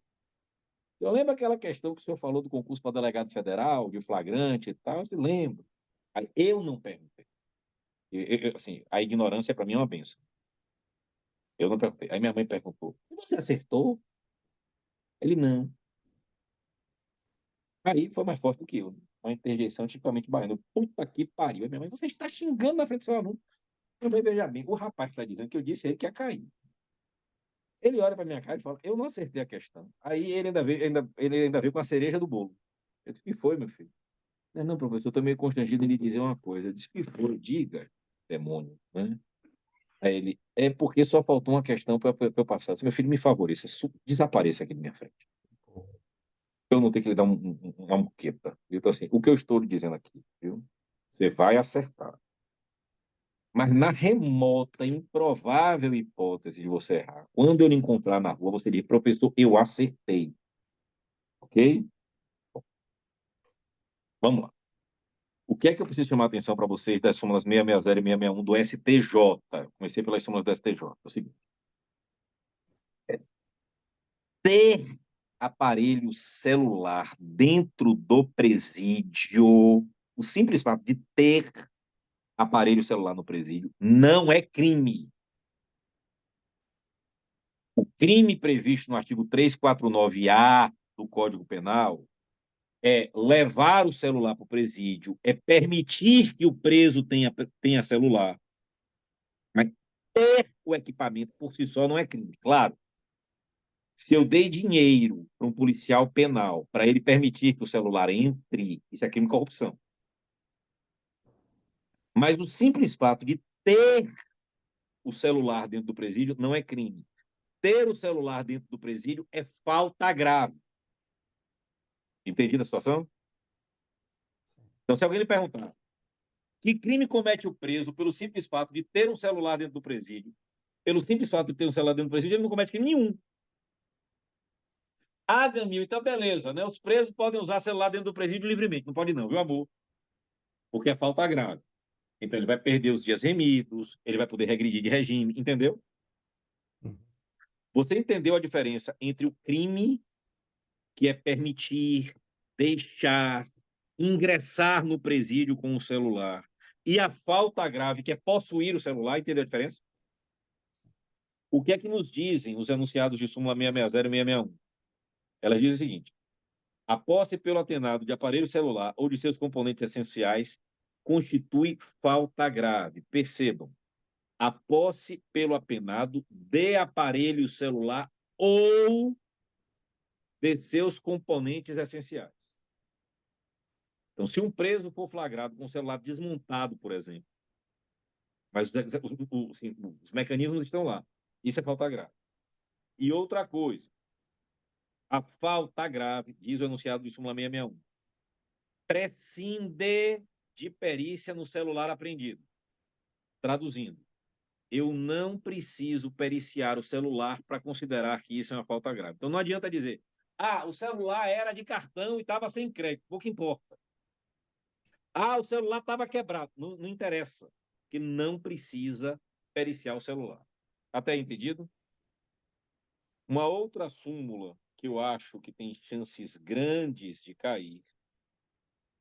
[SPEAKER 1] Eu lembro aquela questão que o senhor falou do concurso para delegado federal, de flagrante e tal. Eu se lembro. Aí eu não perguntei. Assim, a ignorância para mim é uma benção. Eu não perguntei. Aí minha mãe perguntou: e você acertou? Ele não. Aí foi mais forte do que eu. Uma interjeição tipicamente baiana. Puta que pariu. Aí minha mãe, você está xingando na frente do seu aluno. Eu falei, veja bem, o rapaz está dizendo que eu disse a ele que ia cair. Ele olha para minha cara e fala, eu não acertei a questão. Aí ele ainda veio com a cereja do bolo. Eu disse, que foi, meu filho? Não, não, professor, eu estou meio constrangido em lhe dizer uma coisa. Eu disse, que foi? Diga, demônio. Né? Aí ele, é porque só faltou uma questão para eu passar. Eu disse, meu filho, me favoreça, desapareça aqui da minha frente. Eu não tenho que lhe dar uma muqueta. Então, assim, o que eu estou lhe dizendo aqui, viu? Você vai acertar. Mas na remota, improvável hipótese de você errar, quando eu lhe encontrar na rua, você diz, professor, eu acertei. Ok? Vamos lá. O que é que eu preciso chamar a atenção para vocês das súmulas 660 e 661 do STJ? Comecei pelas súmulas do STJ. É o seguinte. Ter aparelho celular dentro do presídio, o simples fato de ter aparelho celular no presídio não é crime. O crime previsto no artigo 349-A do Código Penal é levar o celular para o presídio, é permitir que o preso tenha celular, mas ter o equipamento por si só não é crime. Claro, se eu dei dinheiro para um policial penal para ele permitir que o celular entre, isso é crime de corrupção. Mas o simples fato de ter o celular dentro do presídio não é crime. Ter o celular dentro do presídio é falta grave. Entendido a situação? Então, se alguém lhe perguntar que crime comete o preso pelo simples fato de ter um celular dentro do presídio, pelo simples fato de ter um celular dentro do presídio, ele não comete crime nenhum. Ah, Gamil, então beleza, né? Os presos podem usar celular dentro do presídio livremente. Não pode não, viu, amor? Porque é falta grave. Então ele vai perder os dias remidos, ele vai poder regredir de regime, entendeu? Você entendeu a diferença entre o crime, que é permitir, deixar, ingressar no presídio com o celular, e a falta grave, que é possuir o celular, entendeu a diferença? O que é que nos dizem os enunciados de súmula 660 e 661? Ela diz o seguinte: a posse pelo atenado de aparelho celular ou de seus componentes essenciais constitui falta grave. Percebam, a posse pelo apenado de aparelho celular ou de seus componentes essenciais. Então, se um preso for flagrado com o celular desmontado, por exemplo, mas os mecanismos estão lá, isso é falta grave. E outra coisa, a falta grave, diz o enunciado de súmula 661, prescinde de perícia no celular apreendido. Traduzindo, eu não preciso periciar o celular para considerar que isso é uma falta grave. Então não adianta dizer, o celular era de cartão e estava sem crédito, pouco importa. O celular estava quebrado, não interessa, que não precisa periciar o celular. Até entendido? Uma outra súmula que eu acho que tem chances grandes de cair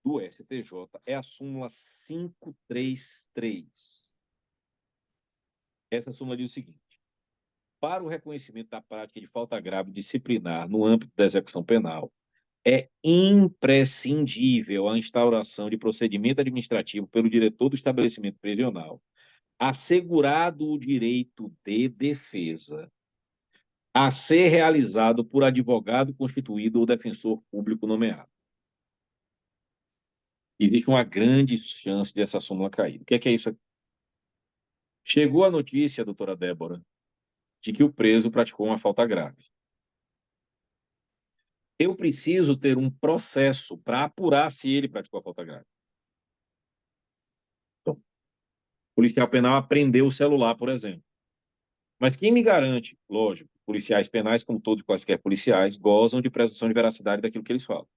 [SPEAKER 1] do STJ é a súmula 533. Essa súmula diz o seguinte: para o reconhecimento da prática de falta grave disciplinar no âmbito da execução penal, é imprescindível a instauração de procedimento administrativo pelo diretor do estabelecimento prisional, assegurado o direito de defesa, a ser realizado por advogado constituído ou defensor público nomeado. Existe uma grande chance dessa súmula cair. O que é isso aqui? Chegou a notícia, doutora Débora, de que o preso praticou uma falta grave. Eu preciso ter um processo para apurar se ele praticou a falta grave. Então, o policial penal apreendeu o celular, por exemplo. Mas quem me garante, lógico, policiais penais, como todos quaisquer policiais, gozam de presunção de veracidade daquilo que eles falam.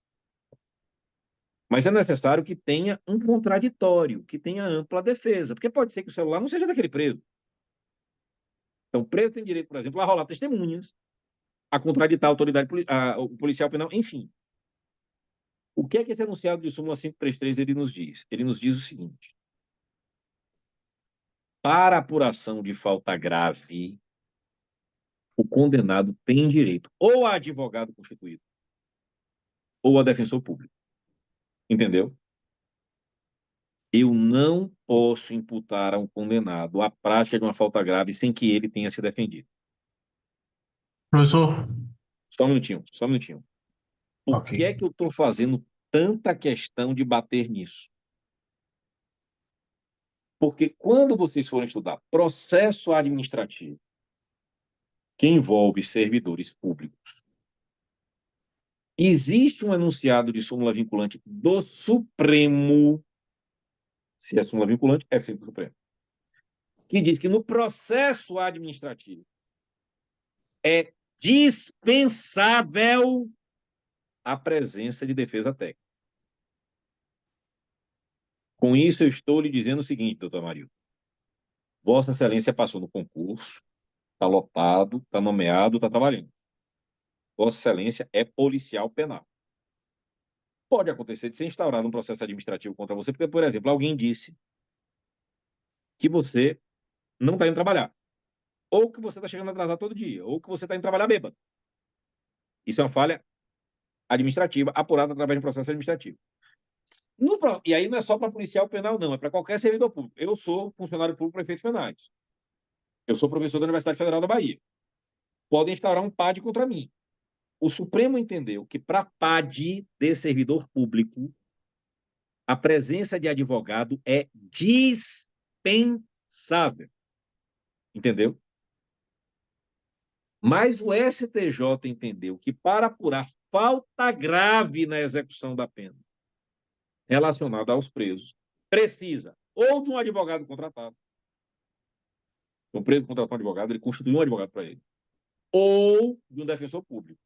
[SPEAKER 1] Mas é necessário que tenha um contraditório, que tenha ampla defesa, porque pode ser que o celular não seja daquele preso. Então, o preso tem direito, por exemplo, a rolar testemunhas, a contraditar a autoridade, o policial penal, enfim. O que é que esse enunciado de súmula 533 ele nos diz? Ele nos diz o seguinte: para apuração de falta grave, o condenado tem direito ou a advogado constituído ou a defensor público. Entendeu? Eu não posso imputar a um condenado a prática de uma falta grave sem que ele tenha se defendido.
[SPEAKER 4] Professor,
[SPEAKER 1] Só um minutinho, só um minutinho. Por
[SPEAKER 4] ok.
[SPEAKER 1] que é que eu estou fazendo tanta questão de bater nisso? Porque quando vocês forem estudar processo administrativo, que envolve servidores públicos, existe um enunciado de súmula vinculante do Supremo, se é súmula vinculante, é sempre do Supremo, que diz que no processo administrativo é dispensável a presença de defesa técnica. Com isso, eu estou lhe dizendo o seguinte, doutor Mario. Vossa Excelência passou no concurso, está lotado, está nomeado, está trabalhando. Vossa Excelência é policial penal. Pode acontecer de ser instaurado um processo administrativo contra você, porque, por exemplo, alguém disse que você não está indo trabalhar, ou que você está chegando atrasado todo dia, ou que você está indo trabalhar bêbado. Isso é uma falha administrativa apurada através de um processo administrativo. E aí não é só para policial penal, não, é para qualquer servidor público. Eu sou funcionário público para efeitos penais. Eu sou professor da Universidade Federal da Bahia. Podem instaurar um PAD contra mim. O Supremo entendeu que para PAD de servidor público, a presença de advogado é dispensável. Entendeu? Mas o STJ entendeu que para apurar falta grave na execução da pena relacionada aos presos, precisa ou de um advogado contratado. O preso contratou um advogado, ele constituiu um advogado para ele, ou de um defensor público.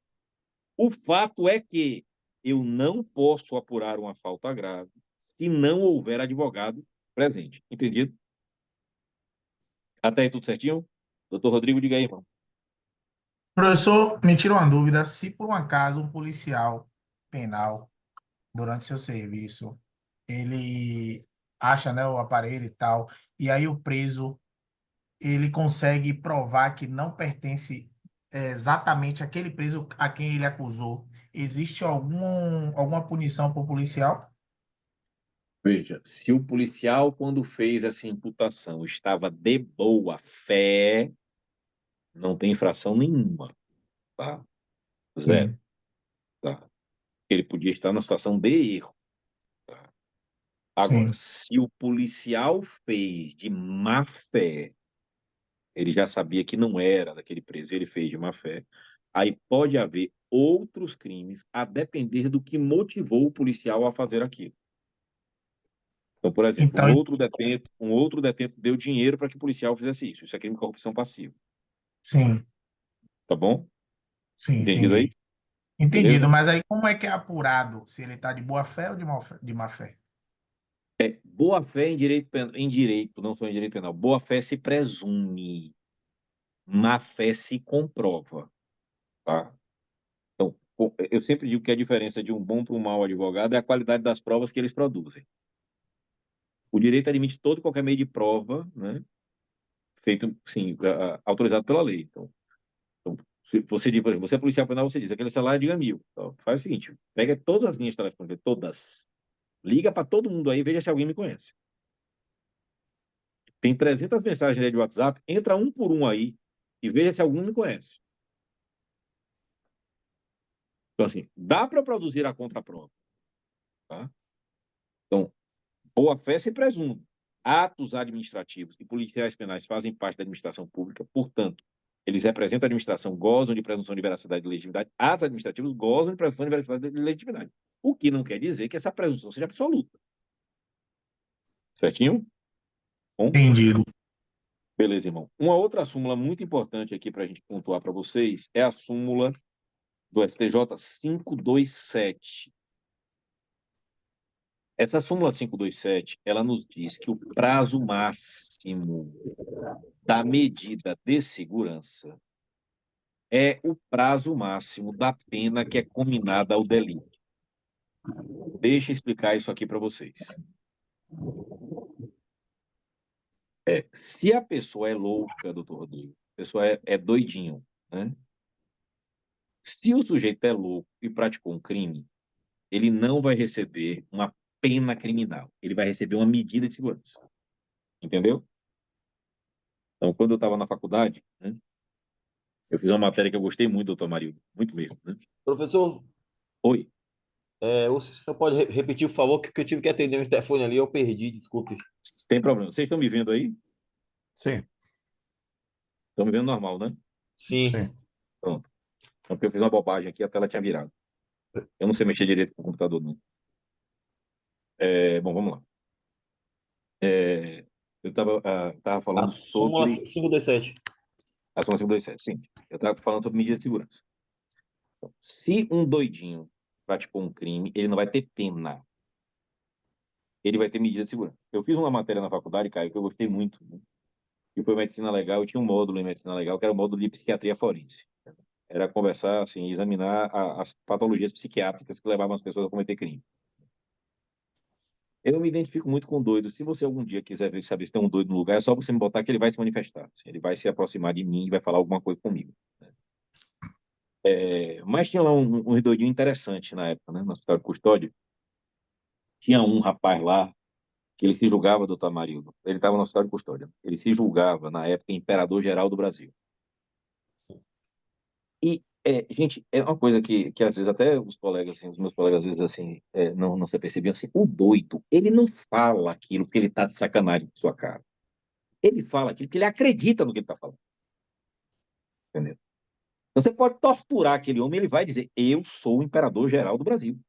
[SPEAKER 1] O fato é que eu não posso apurar uma falta grave se não houver advogado presente. Entendido? Até aí tudo certinho? Doutor Rodrigo, diga aí, irmão.
[SPEAKER 4] Professor, me tira uma dúvida, se por um acaso um policial penal, durante seu serviço, ele acha, né, o aparelho e tal, e aí o preso, ele consegue provar que não pertence exatamente àquele preso a quem ele acusou, existe alguma punição para o policial?
[SPEAKER 1] Veja, se o policial, quando fez essa imputação, estava de boa fé, não tem infração nenhuma, tá? Zero,
[SPEAKER 4] Sim.
[SPEAKER 1] tá? Ele podia estar na situação de erro, tá? Agora,
[SPEAKER 4] Sim.
[SPEAKER 1] se o policial fez de má fé, ele já sabia que não era daquele preso, ele fez de má fé, aí pode haver outros crimes a depender do que motivou o policial a fazer aquilo. Então, por exemplo,
[SPEAKER 4] Então,
[SPEAKER 1] um outro detento deu dinheiro para que o policial fizesse isso. Isso é crime de corrupção passiva.
[SPEAKER 4] sim,
[SPEAKER 1] Tá bom?
[SPEAKER 4] sim,
[SPEAKER 1] Entendido aí?
[SPEAKER 4] entendi. Entendido,
[SPEAKER 1] Beleza?
[SPEAKER 4] mas aí como é que é apurado se ele está de boa fé ou de má fé?
[SPEAKER 1] Boa fé em direito, não só em direito penal. Boa fé se presume, má fé se comprova. tá? Então, eu sempre digo que a diferença de um bom para um mau advogado é a qualidade das provas que eles produzem. O direito admite todo e qualquer meio de prova, né, feito, sim, autorizado pela lei. Então, se você diz, por exemplo, você é policial penal, você diz, aquele salário diga 1.000. Então, faz o seguinte, pega todas as linhas telefônicas, todas, liga para todo mundo aí, veja se alguém me conhece. Tem 300 mensagens aí de WhatsApp, entra um por um aí e veja se algum me conhece. Então, assim, dá para produzir a contraprova, tá? Então, boa-fé se presume. Atos administrativos e policiais penais fazem parte da administração pública, portanto, eles representam a administração, gozam de presunção de veracidade e legitimidade. Atos administrativos gozam de presunção de veracidade e legitimidade. O que não quer dizer que essa presunção seja absoluta. Certinho? Bom,
[SPEAKER 4] Entendido.
[SPEAKER 1] beleza, irmão. Uma outra súmula muito importante aqui para a gente pontuar para vocês é a súmula do STJ 527. Essa súmula 527, ela nos diz que o prazo máximo da medida de segurança é o prazo máximo da pena que é cominada ao delito. Deixa eu explicar isso aqui para vocês. Se a pessoa é louca, doutor Rodrigo, a pessoa é doidinho, né? Se o sujeito é louco e praticou um crime, ele não vai receber uma pena criminal, ele vai receber uma medida de segurança. Entendeu? Então, quando eu estava na faculdade, né, eu fiz uma matéria que eu gostei muito, doutor Marildo, muito mesmo, né?
[SPEAKER 3] Professor,
[SPEAKER 1] Oi,
[SPEAKER 3] o senhor pode repetir, por favor, que eu tive que atender um telefone ali, eu perdi, desculpe.
[SPEAKER 1] sem problema. Vocês estão me vendo aí?
[SPEAKER 4] Sim,
[SPEAKER 1] Estão me vendo normal, né?
[SPEAKER 3] Sim.
[SPEAKER 4] sim.
[SPEAKER 1] Pronto. Então, porque eu fiz uma bobagem aqui, a tela tinha virado. Eu não sei mexer direito com o computador, não. Bom, vamos lá. Eu estava
[SPEAKER 3] A
[SPEAKER 1] falando
[SPEAKER 3] súmula
[SPEAKER 1] sobre
[SPEAKER 3] 527.
[SPEAKER 1] a súmula 527, sim. Eu estava falando sobre medida de segurança. Então, se um doidinho praticou um crime, ele não vai ter pena. Ele vai ter medida de segurança. Eu fiz uma matéria na faculdade, Caio, que eu gostei muito, né? Que foi medicina legal. Eu tinha um módulo em medicina legal, que era o módulo de psiquiatria forense. Era conversar, assim, examinar as patologias psiquiátricas que levavam as pessoas a cometer crime. Eu me identifico muito com doido. Se você algum dia quiser saber se tem um doido no lugar, é só você me botar que ele vai se manifestar. Assim, ele vai se aproximar de mim e vai falar alguma coisa comigo. Mas tinha lá um doidinho interessante na época, né? No hospital de custódia. Tinha um rapaz lá que ele se julgava, doutor Amarildo. Ele estava no hospital de custódia. Ele se julgava, na época, imperador-geral do Brasil. E, gente, é uma coisa que às vezes até os colegas, assim, os meus colegas, às vezes, assim, não se percebiam, assim, o doido, ele não fala aquilo que ele tá de sacanagem com sua cara. Ele fala aquilo que ele acredita no que ele tá falando. Entendeu? Então, você pode torturar aquele homem, ele vai dizer, eu sou o imperador-geral do Brasil.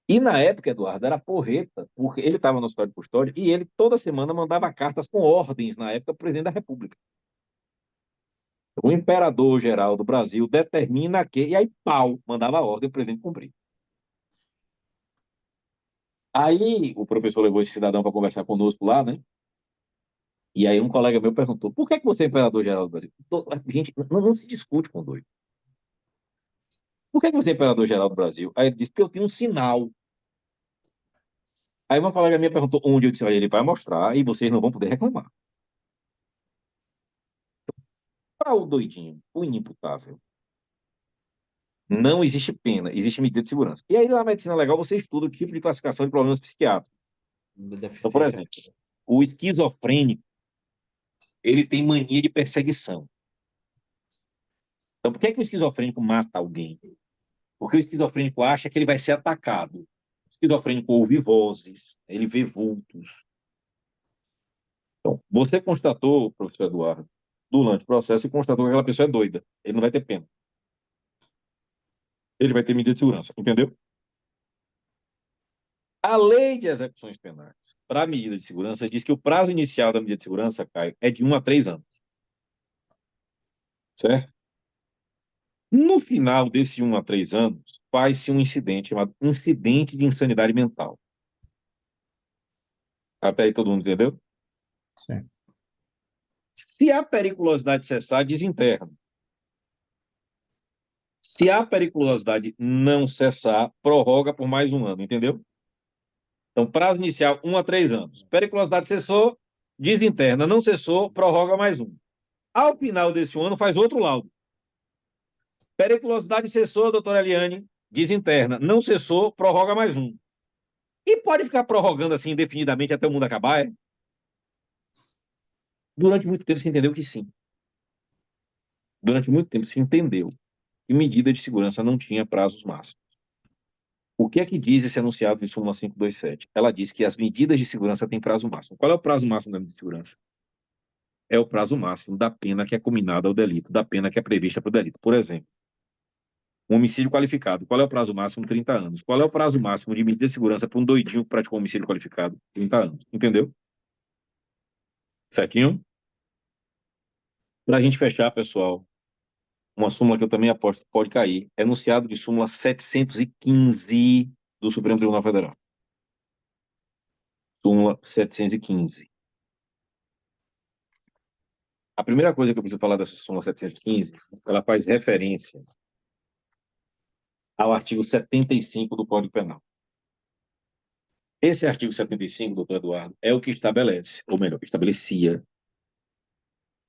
[SPEAKER 1] E na época, Eduardo, era porreta, porque ele estava no hospital de custódia e ele toda semana mandava cartas com ordens, na época, para o presidente da República. O imperador-geral do Brasil determina que, e aí, pau, mandava a ordem, o presidente cumprir. Aí o professor levou esse cidadão para conversar conosco lá, né? E aí um colega meu perguntou: por que você é imperador-geral do Brasil? Gente, não se discute com doido. Por que você é imperador-geral do Brasil? Aí ele disse: porque eu tenho um sinal. Aí uma colega minha perguntou onde, eu disse: olha, ele vai mostrar e vocês não vão poder reclamar. Para o doidinho, o inimputável, não existe pena, existe medida de segurança. E aí na medicina legal você estuda o tipo de classificação de problemas psiquiátricos. Então, por
[SPEAKER 3] Deficiência.
[SPEAKER 1] exemplo, o esquizofrênico, ele tem mania de perseguição. Então, por que o esquizofrênico mata alguém? Porque o esquizofrênico acha que ele vai ser atacado. O esquizofrênico ouve vozes, ele vê vultos. Então, você constatou, professor Eduardo, durante o processo, e constatou que aquela pessoa é doida. Ele não vai ter pena. Ele vai ter medida de segurança, entendeu? A lei de execuções penais, para a medida de segurança, diz que o prazo inicial da medida de segurança, Caio, é de 1 a 3 anos. Certo? No final desse 1 a 3 anos, faz-se um incidente chamado incidente de insanidade mental. Até aí todo mundo entendeu?
[SPEAKER 4] Sim.
[SPEAKER 1] Se a periculosidade cessar, desinterna. Se a periculosidade não cessar, prorroga por mais um ano, entendeu? Então, prazo inicial, 1 a 3 anos. Periculosidade cessou, desinterna. Não cessou, prorroga mais um. Ao final desse ano, faz outro laudo. Periculosidade cessou, doutora Eliane, desinterna. Não cessou, prorroga mais um. E pode ficar prorrogando assim indefinidamente até o mundo acabar, é? Durante muito tempo se entendeu que sim. Durante muito tempo se entendeu que medida de segurança não tinha prazos máximos. O que é que diz esse enunciado de súmula 527? Ela diz que as medidas de segurança têm prazo máximo. Qual é o prazo máximo da medida de segurança? É o prazo máximo da pena que é combinada ao delito, da pena que é prevista para o delito. Por exemplo, um homicídio qualificado. Qual é o prazo máximo? 30 anos. Qual é o prazo máximo de medida de segurança para um doidinho que praticou um homicídio qualificado? 30 anos. Entendeu? Certinho? Para a gente fechar, pessoal, uma súmula que eu também aposto que pode cair. Enunciado de súmula 715 do Supremo Tribunal Federal. Súmula 715. A primeira coisa que eu preciso falar dessa súmula 715, ela faz referência ao artigo 75 do Código Penal. Esse artigo 75, doutor Eduardo, é o que estabelece, ou melhor, estabelecia,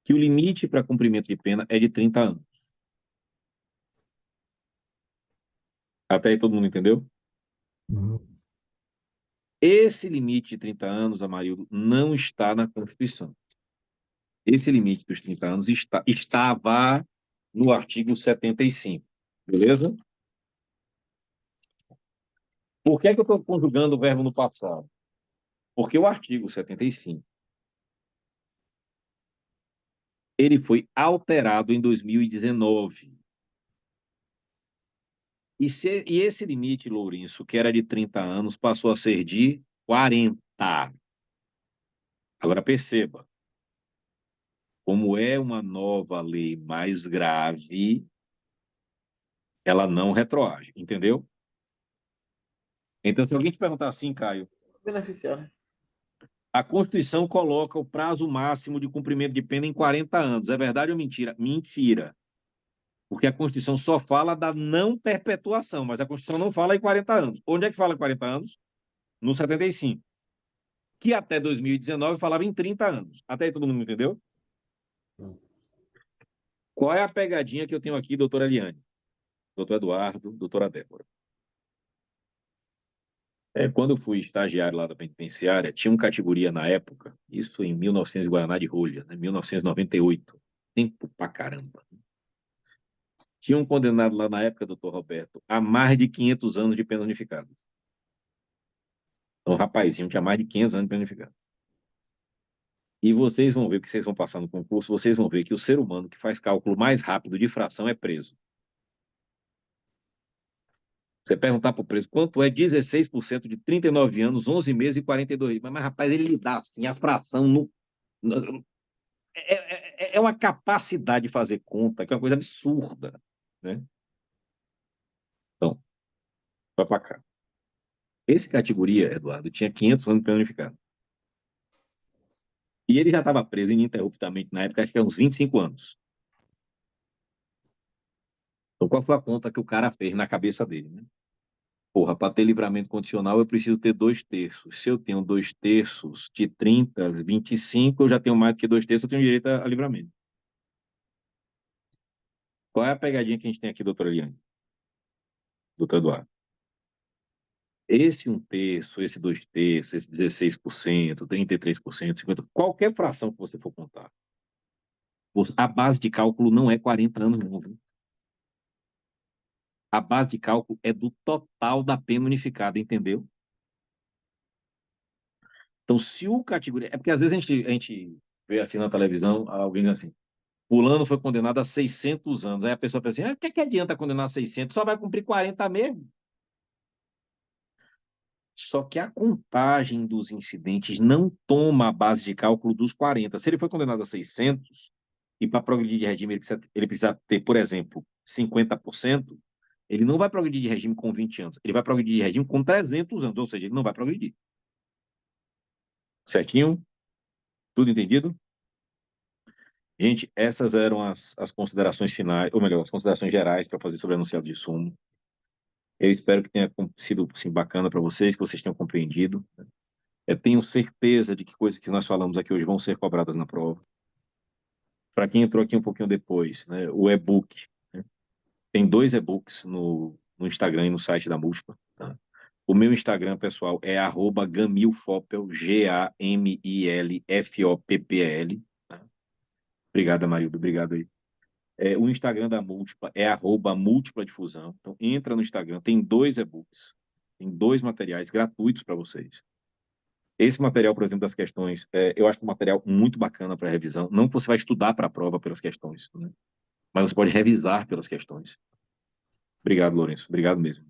[SPEAKER 1] que o limite para cumprimento de pena é de 30 anos. Até aí todo mundo entendeu? Esse limite de 30 anos, Amarildo, não está na Constituição. Esse limite dos 30 anos estava no artigo 75. Beleza? Por que é que eu estou conjugando o verbo no passado? Porque o artigo 75 ele foi alterado em 2019. E esse limite, Lourenço, que era de 30 anos, passou a ser de 40. Agora perceba, como é uma nova lei mais grave, ela não retroage, entendeu? Então, se alguém te perguntar assim, Caio,
[SPEAKER 3] Beneficiar, né?
[SPEAKER 1] a Constituição coloca o prazo máximo de cumprimento de pena em 40 anos. É verdade ou mentira? Mentira. Porque a Constituição só fala da não perpetuação, mas a Constituição não fala em 40 anos. Onde é que fala em 40 anos? No 75. Que até 2019 falava em 30 anos. Até aí todo mundo entendeu? Qual é a pegadinha que eu tenho aqui, doutora Eliane? Doutor Eduardo, doutora Débora. Quando eu fui estagiário lá da penitenciária, tinha uma categoria na época, isso em 1900 Guaraná de Rolha, né, 1998. Tempo pra caramba. Tinha um condenado lá na época, doutor Roberto, a mais de 500 anos de pena unificada. Então, um rapazinho tinha mais de 500 anos de pena unificada. E vocês vão ver, que vocês vão passar no concurso, vocês vão ver que o ser humano que faz cálculo mais rápido de fração é preso. Você perguntar para o preso quanto é 16% de 39 anos, 11 meses e 42 dias. Mas, rapaz, ele lhe dá assim a fração é uma capacidade de fazer conta que é uma coisa absurda, né? Então, vai para cá. Esse categoria, Eduardo, tinha 500 anos de pena unificada. E ele já estava preso ininterruptamente na época, acho que é uns 25 anos. Então, qual foi a conta que o cara fez na cabeça dele, né? Porra, para ter livramento condicional, eu preciso ter 2/3. Se eu tenho 2/3 de 30, 25, eu já tenho mais do que 2/3, eu tenho direito a livramento. Qual é a pegadinha que a gente tem aqui, doutora Eliane? Doutor Eduardo? Esse 1/3, esse 2/3, esse 16%, 33%, 50%, qualquer fração que você for contar, a base de cálculo não é 40 anos, não, viu? A base de cálculo é do total da pena unificada, entendeu? Então, se o categoria... É porque às vezes a gente vê assim na televisão, alguém diz assim, fulano foi condenado a 600 anos. Aí a pessoa pensa assim, o que é que adianta condenar 600? Só vai cumprir 40 mesmo. Só que a contagem dos incidentes não toma a base de cálculo dos 40. Se ele foi condenado a 600, e para progredir de regime ele precisa ter, por exemplo, 50%, ele não vai progredir de regime com 20 anos, ele vai progredir de regime com 300 anos, ou seja, ele não vai progredir. Certinho? Tudo entendido? Gente, essas eram as considerações finais, ou melhor, as considerações gerais para fazer sobre o enunciado de súmula. Eu espero que tenha sido assim, bacana para vocês, que vocês tenham compreendido. Eu tenho certeza de que coisas que nós falamos aqui hoje vão ser cobradas na prova. Para quem entrou aqui um pouquinho depois, né, o e-book, né, tem 2 e-books no Instagram e no site da Múltipla. Tá? O meu Instagram, pessoal, é @gamilfoppel, GAMILFOPPL. Tá? Obrigado, Amarildo, obrigado aí. O Instagram da Múltipla é @múltipla difusão. Então, entra no Instagram, tem 2 e-books, tem 2 materiais gratuitos para vocês. Esse material, por exemplo, das questões, eu acho um material muito bacana para revisão. Não que você vai estudar para a prova pelas questões, né? Mas você pode revisar pelas questões. Obrigado, Lourenço. Obrigado mesmo.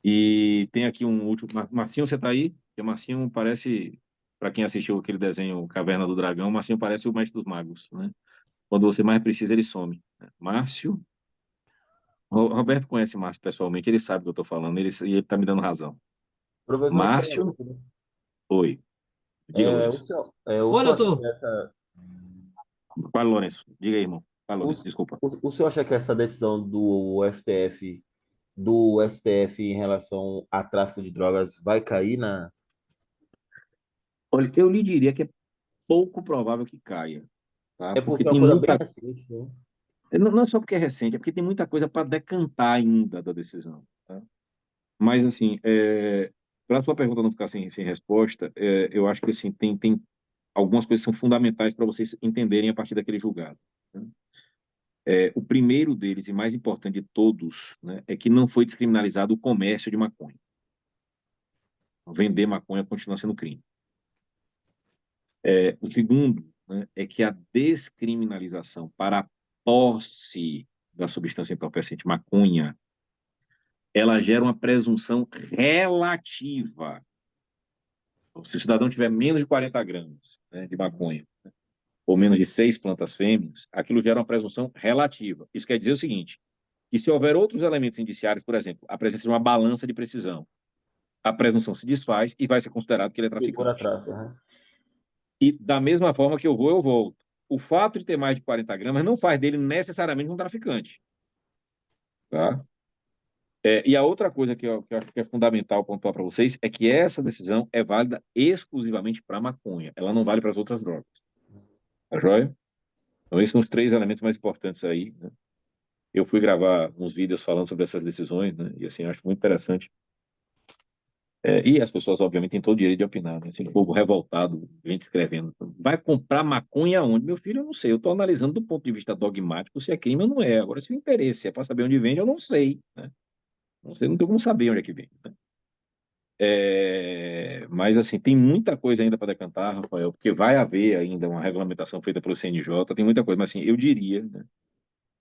[SPEAKER 1] E tem aqui um último. Marcinho, você está aí? Porque o Marcinho parece, para quem assistiu aquele desenho Caverna do Dragão, o Marcinho parece o Mestre dos Magos, né? Quando você mais precisa, ele some. Márcio. Roberto conhece Márcio pessoalmente, ele sabe o que eu estou falando, e ele está me dando razão.
[SPEAKER 3] Professor, só uma
[SPEAKER 1] Márcio,
[SPEAKER 3] dúvida.
[SPEAKER 1] oi. Diga,
[SPEAKER 3] O
[SPEAKER 1] Lourenço.
[SPEAKER 3] o
[SPEAKER 5] Oi,
[SPEAKER 3] senhor acha que
[SPEAKER 5] doutor.
[SPEAKER 1] Fala, Lourenço. Diga aí, irmão. Fala,
[SPEAKER 3] o,
[SPEAKER 1] Lourenço, desculpa.
[SPEAKER 3] o senhor acha que essa decisão do STF em relação a tráfico de drogas vai cair na...
[SPEAKER 1] Olha, eu lhe diria que é pouco provável que caia, tá?
[SPEAKER 3] É
[SPEAKER 1] Porque
[SPEAKER 3] porque é uma
[SPEAKER 1] tem
[SPEAKER 3] coisa bem
[SPEAKER 1] muita.
[SPEAKER 3] recente, né?
[SPEAKER 1] Não é só porque é recente, é porque tem muita coisa para decantar ainda da decisão, tá? Mas, assim, para a sua pergunta não ficar sem resposta, eu acho que, assim, tem algumas coisas que são fundamentais para vocês entenderem a partir daquele julgado, né? O primeiro deles, e mais importante de todos, né, é que não foi descriminalizado o comércio de maconha. Vender maconha continua sendo crime. O segundo, né, é que a descriminalização para a posse da substância entorpecente maconha, ela gera uma presunção relativa. Então, se o cidadão tiver menos de 40 gramas, né, de maconha, ou menos de 6 plantas fêmeas, aquilo gera uma presunção relativa. Isso quer dizer o seguinte, que se houver outros elementos indiciários, por exemplo, a presença de uma balança de precisão, a presunção se desfaz e vai ser considerado que ele é
[SPEAKER 3] Se for
[SPEAKER 1] traficante.
[SPEAKER 3] atrás, né?
[SPEAKER 1] E da mesma forma que eu vou, eu volto. O fato de ter mais de 40 gramas não faz dele necessariamente um traficante. Tá? E a outra coisa que eu acho que é fundamental pontuar para vocês é que essa decisão é válida exclusivamente para maconha. Ela não vale para as outras drogas. Tá joia? Então, esses são os 3 elementos mais importantes aí, né? Eu fui gravar uns vídeos falando sobre essas decisões, né? E assim, eu acho muito interessante. E as pessoas, obviamente, têm todo o direito de opinar, né? Esse povo revoltado, gente escrevendo. Vai comprar maconha onde? Meu filho, eu não sei. Eu estou analisando do ponto de vista dogmático se é crime ou não é. Agora, se o interesse é para saber onde vende, eu não sei, né? Não sei, não tenho como saber onde é que vem, né? Mas, assim, tem muita coisa ainda para decantar, Rafael, porque vai haver ainda uma regulamentação feita pelo CNJ, tem muita coisa, mas, assim, eu diria, né,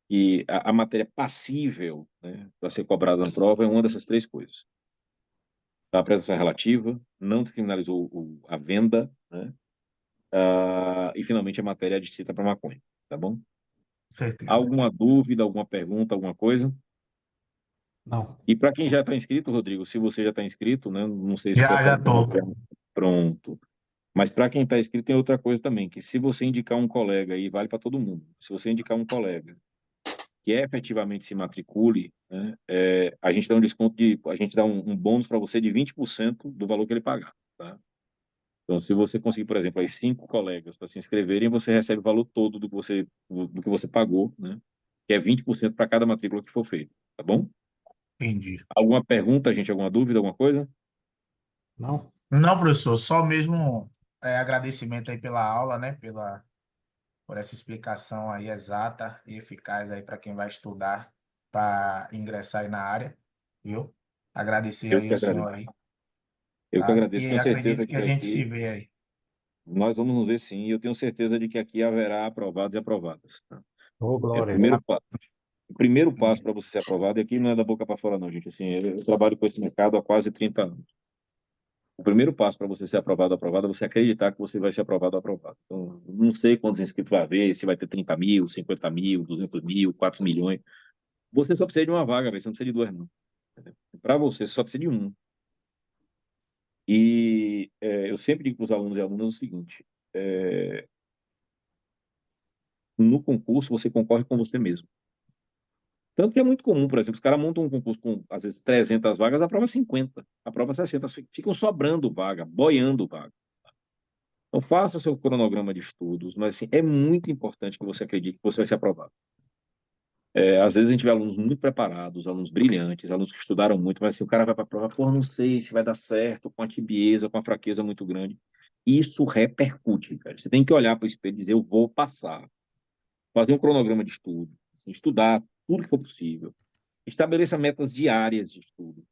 [SPEAKER 1] que a matéria passível, né, para ser cobrada na prova é uma dessas 3 coisas. A presunção relativa, não descriminalizou a venda, né? E finalmente a matéria adstrita para maconha, tá bom?
[SPEAKER 4] Certeza.
[SPEAKER 1] Alguma dúvida, alguma pergunta, alguma coisa?
[SPEAKER 5] Não.
[SPEAKER 1] E para quem já está inscrito, Rodrigo, se você já está inscrito, né? Não sei se o
[SPEAKER 4] Já
[SPEAKER 1] pessoal
[SPEAKER 4] tô.
[SPEAKER 1] conhece. Pronto. Mas para quem está inscrito tem outra coisa também, que se você indicar um colega, aí vale para todo mundo. Se você indicar um colega que efetivamente se matricule, né, a gente dá um desconto a gente dá um bônus para você de 20% do valor que ele pagar, tá? Então, se você conseguir, por exemplo, aí 5 colegas para se inscreverem, você recebe o valor todo do que você pagou, né? Que é 20% para cada matrícula que for feita, tá bom?
[SPEAKER 4] Entendi.
[SPEAKER 1] Alguma pergunta, gente? Alguma dúvida, alguma coisa?
[SPEAKER 5] Não?
[SPEAKER 4] Não, professor, só mesmo agradecimento aí pela aula, né? Por essa explicação aí exata e eficaz aí para quem vai estudar para ingressar aí na área, viu? Agradecer
[SPEAKER 1] Eu
[SPEAKER 4] aí
[SPEAKER 1] que
[SPEAKER 4] ao senhor
[SPEAKER 1] agradeço.
[SPEAKER 4] aí,
[SPEAKER 1] Eu que
[SPEAKER 4] tá?
[SPEAKER 1] agradeço.
[SPEAKER 4] E
[SPEAKER 1] Tenho certeza
[SPEAKER 4] acredito
[SPEAKER 1] de
[SPEAKER 4] que
[SPEAKER 1] que
[SPEAKER 4] a gente se
[SPEAKER 1] aqui
[SPEAKER 4] vê aí.
[SPEAKER 1] nós vamos nos ver sim. E eu tenho certeza de que aqui haverá aprovados e aprovadas, tá?
[SPEAKER 5] Ô,
[SPEAKER 1] É o
[SPEAKER 5] glória.
[SPEAKER 1] primeiro passo para você ser aprovado, e aqui não é da boca para fora, não, gente. Assim, eu trabalho com esse mercado há quase 30 anos. O primeiro passo para você ser aprovado ou aprovado é você acreditar que você vai ser aprovado ou aprovado. Então, não sei quantos inscritos vai haver, se vai ter 30 mil, 50 mil, 200 mil, 4 milhões. Você só precisa de uma vaga, você não precisa de 2, não. Para você só precisa de um. E eu sempre digo para os alunos e alunas o seguinte: no concurso você concorre com você mesmo. Tanto que é muito comum, por exemplo, os caras montam um concurso com, às vezes, 300 vagas, aprova 50, aprova 60, ficam sobrando vaga, boiando vaga. Então, faça seu cronograma de estudos, mas assim, é muito importante que você acredite que você vai ser aprovado. Às vezes a gente vê alunos muito preparados, alunos brilhantes, alunos que estudaram muito, mas assim, o cara vai para a prova, pô, não sei se vai dar certo, com a tibieza, com a fraqueza muito grande. Isso repercute, cara. Você tem que olhar para o espelho e dizer, eu vou passar. Fazer um cronograma de estudo, assim, estudar tudo que for possível. Estabeleça metas diárias de estudo.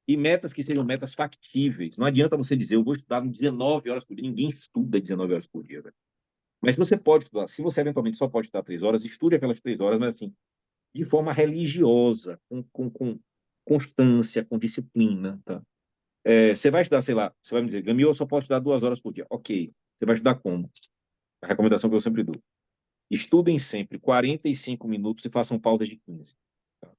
[SPEAKER 1] E metas que sejam metas factíveis. Não adianta você dizer, eu vou estudar 19 horas por dia. Ninguém estuda 19 horas por dia, velho. Mas você pode estudar. Se você eventualmente só pode estudar 3 horas, estude aquelas 3 horas, mas assim, de forma religiosa, com constância, com disciplina, tá? Você vai estudar, sei lá, você vai me dizer, Gamil, eu só posso estudar 2 horas por dia. Ok. Você vai estudar como? A recomendação que eu sempre dou. Estudem sempre 45 minutos e façam pausas de 15. Tá?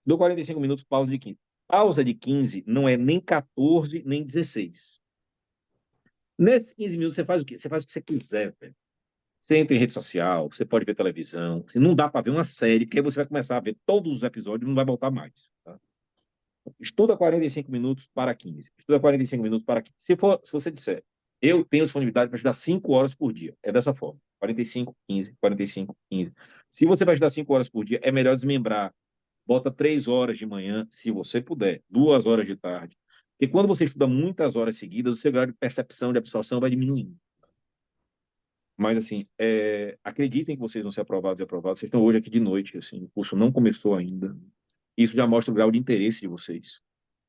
[SPEAKER 1] Dou 45 minutos, pausa de 15. Pausa de 15 não é nem 14, nem 16. Nesses 15 minutos você faz o quê? Você faz o que você quiser, velho. Você entra em rede social, você pode ver televisão. Não dá para ver uma série, porque aí você vai começar a ver todos os episódios e não vai voltar mais. Tá? Estuda 45 minutos para 15. Estuda 45 minutos para 15. Se você disser, eu tenho disponibilidade para estudar 5 horas por dia, é dessa forma. 45, 15, 45, 15. Se você vai estudar 5 horas por dia, é melhor desmembrar. Bota 3 horas de manhã, se você puder, 2 horas de tarde. Porque quando você estuda muitas horas seguidas, o seu grau de percepção, de absorção vai diminuindo. Mas, assim, acreditem que vocês vão ser aprovados e aprovados. Vocês estão hoje aqui de noite, assim, o curso não começou ainda. Isso já mostra o grau de interesse de vocês.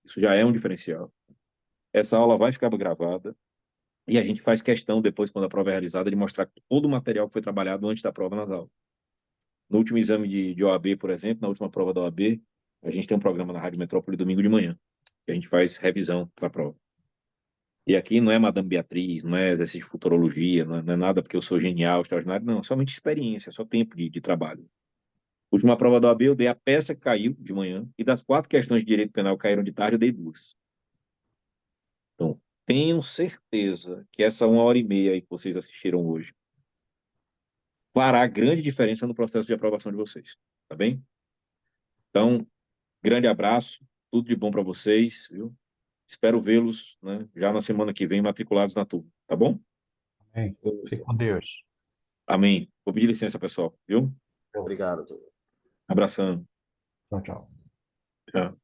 [SPEAKER 1] Isso já é um diferencial. Essa aula vai ficar gravada e a gente faz questão, depois, quando a prova é realizada, de mostrar todo o material que foi trabalhado antes da prova nas aulas. No último exame de OAB, por exemplo, na última prova da OAB, a gente tem um programa na Rádio Metrópole domingo de manhã, que a gente faz revisão da prova. E aqui não é Madame Beatriz, não é exercício de futurologia, não é nada porque eu sou genial, extraordinário, não, é somente experiência, só tempo de trabalho. Última prova da OAB, eu dei a peça que caiu de manhã, e das 4 questões de direito penal que caíram de tarde, eu dei 2. Então, tenho certeza que essa 1 hora e meia aí que vocês assistiram hoje fará grande diferença no processo de aprovação de vocês, tá bem? Então, grande abraço, tudo de bom para vocês, viu? Espero vê-los, né, já na semana que vem matriculados na turma, tá bom?
[SPEAKER 5] Amém. Fique com Deus.
[SPEAKER 1] Amém. Vou pedir licença, pessoal, viu?
[SPEAKER 3] Obrigado.
[SPEAKER 1] Abração.
[SPEAKER 5] Tchau, tchau.
[SPEAKER 1] Tchau.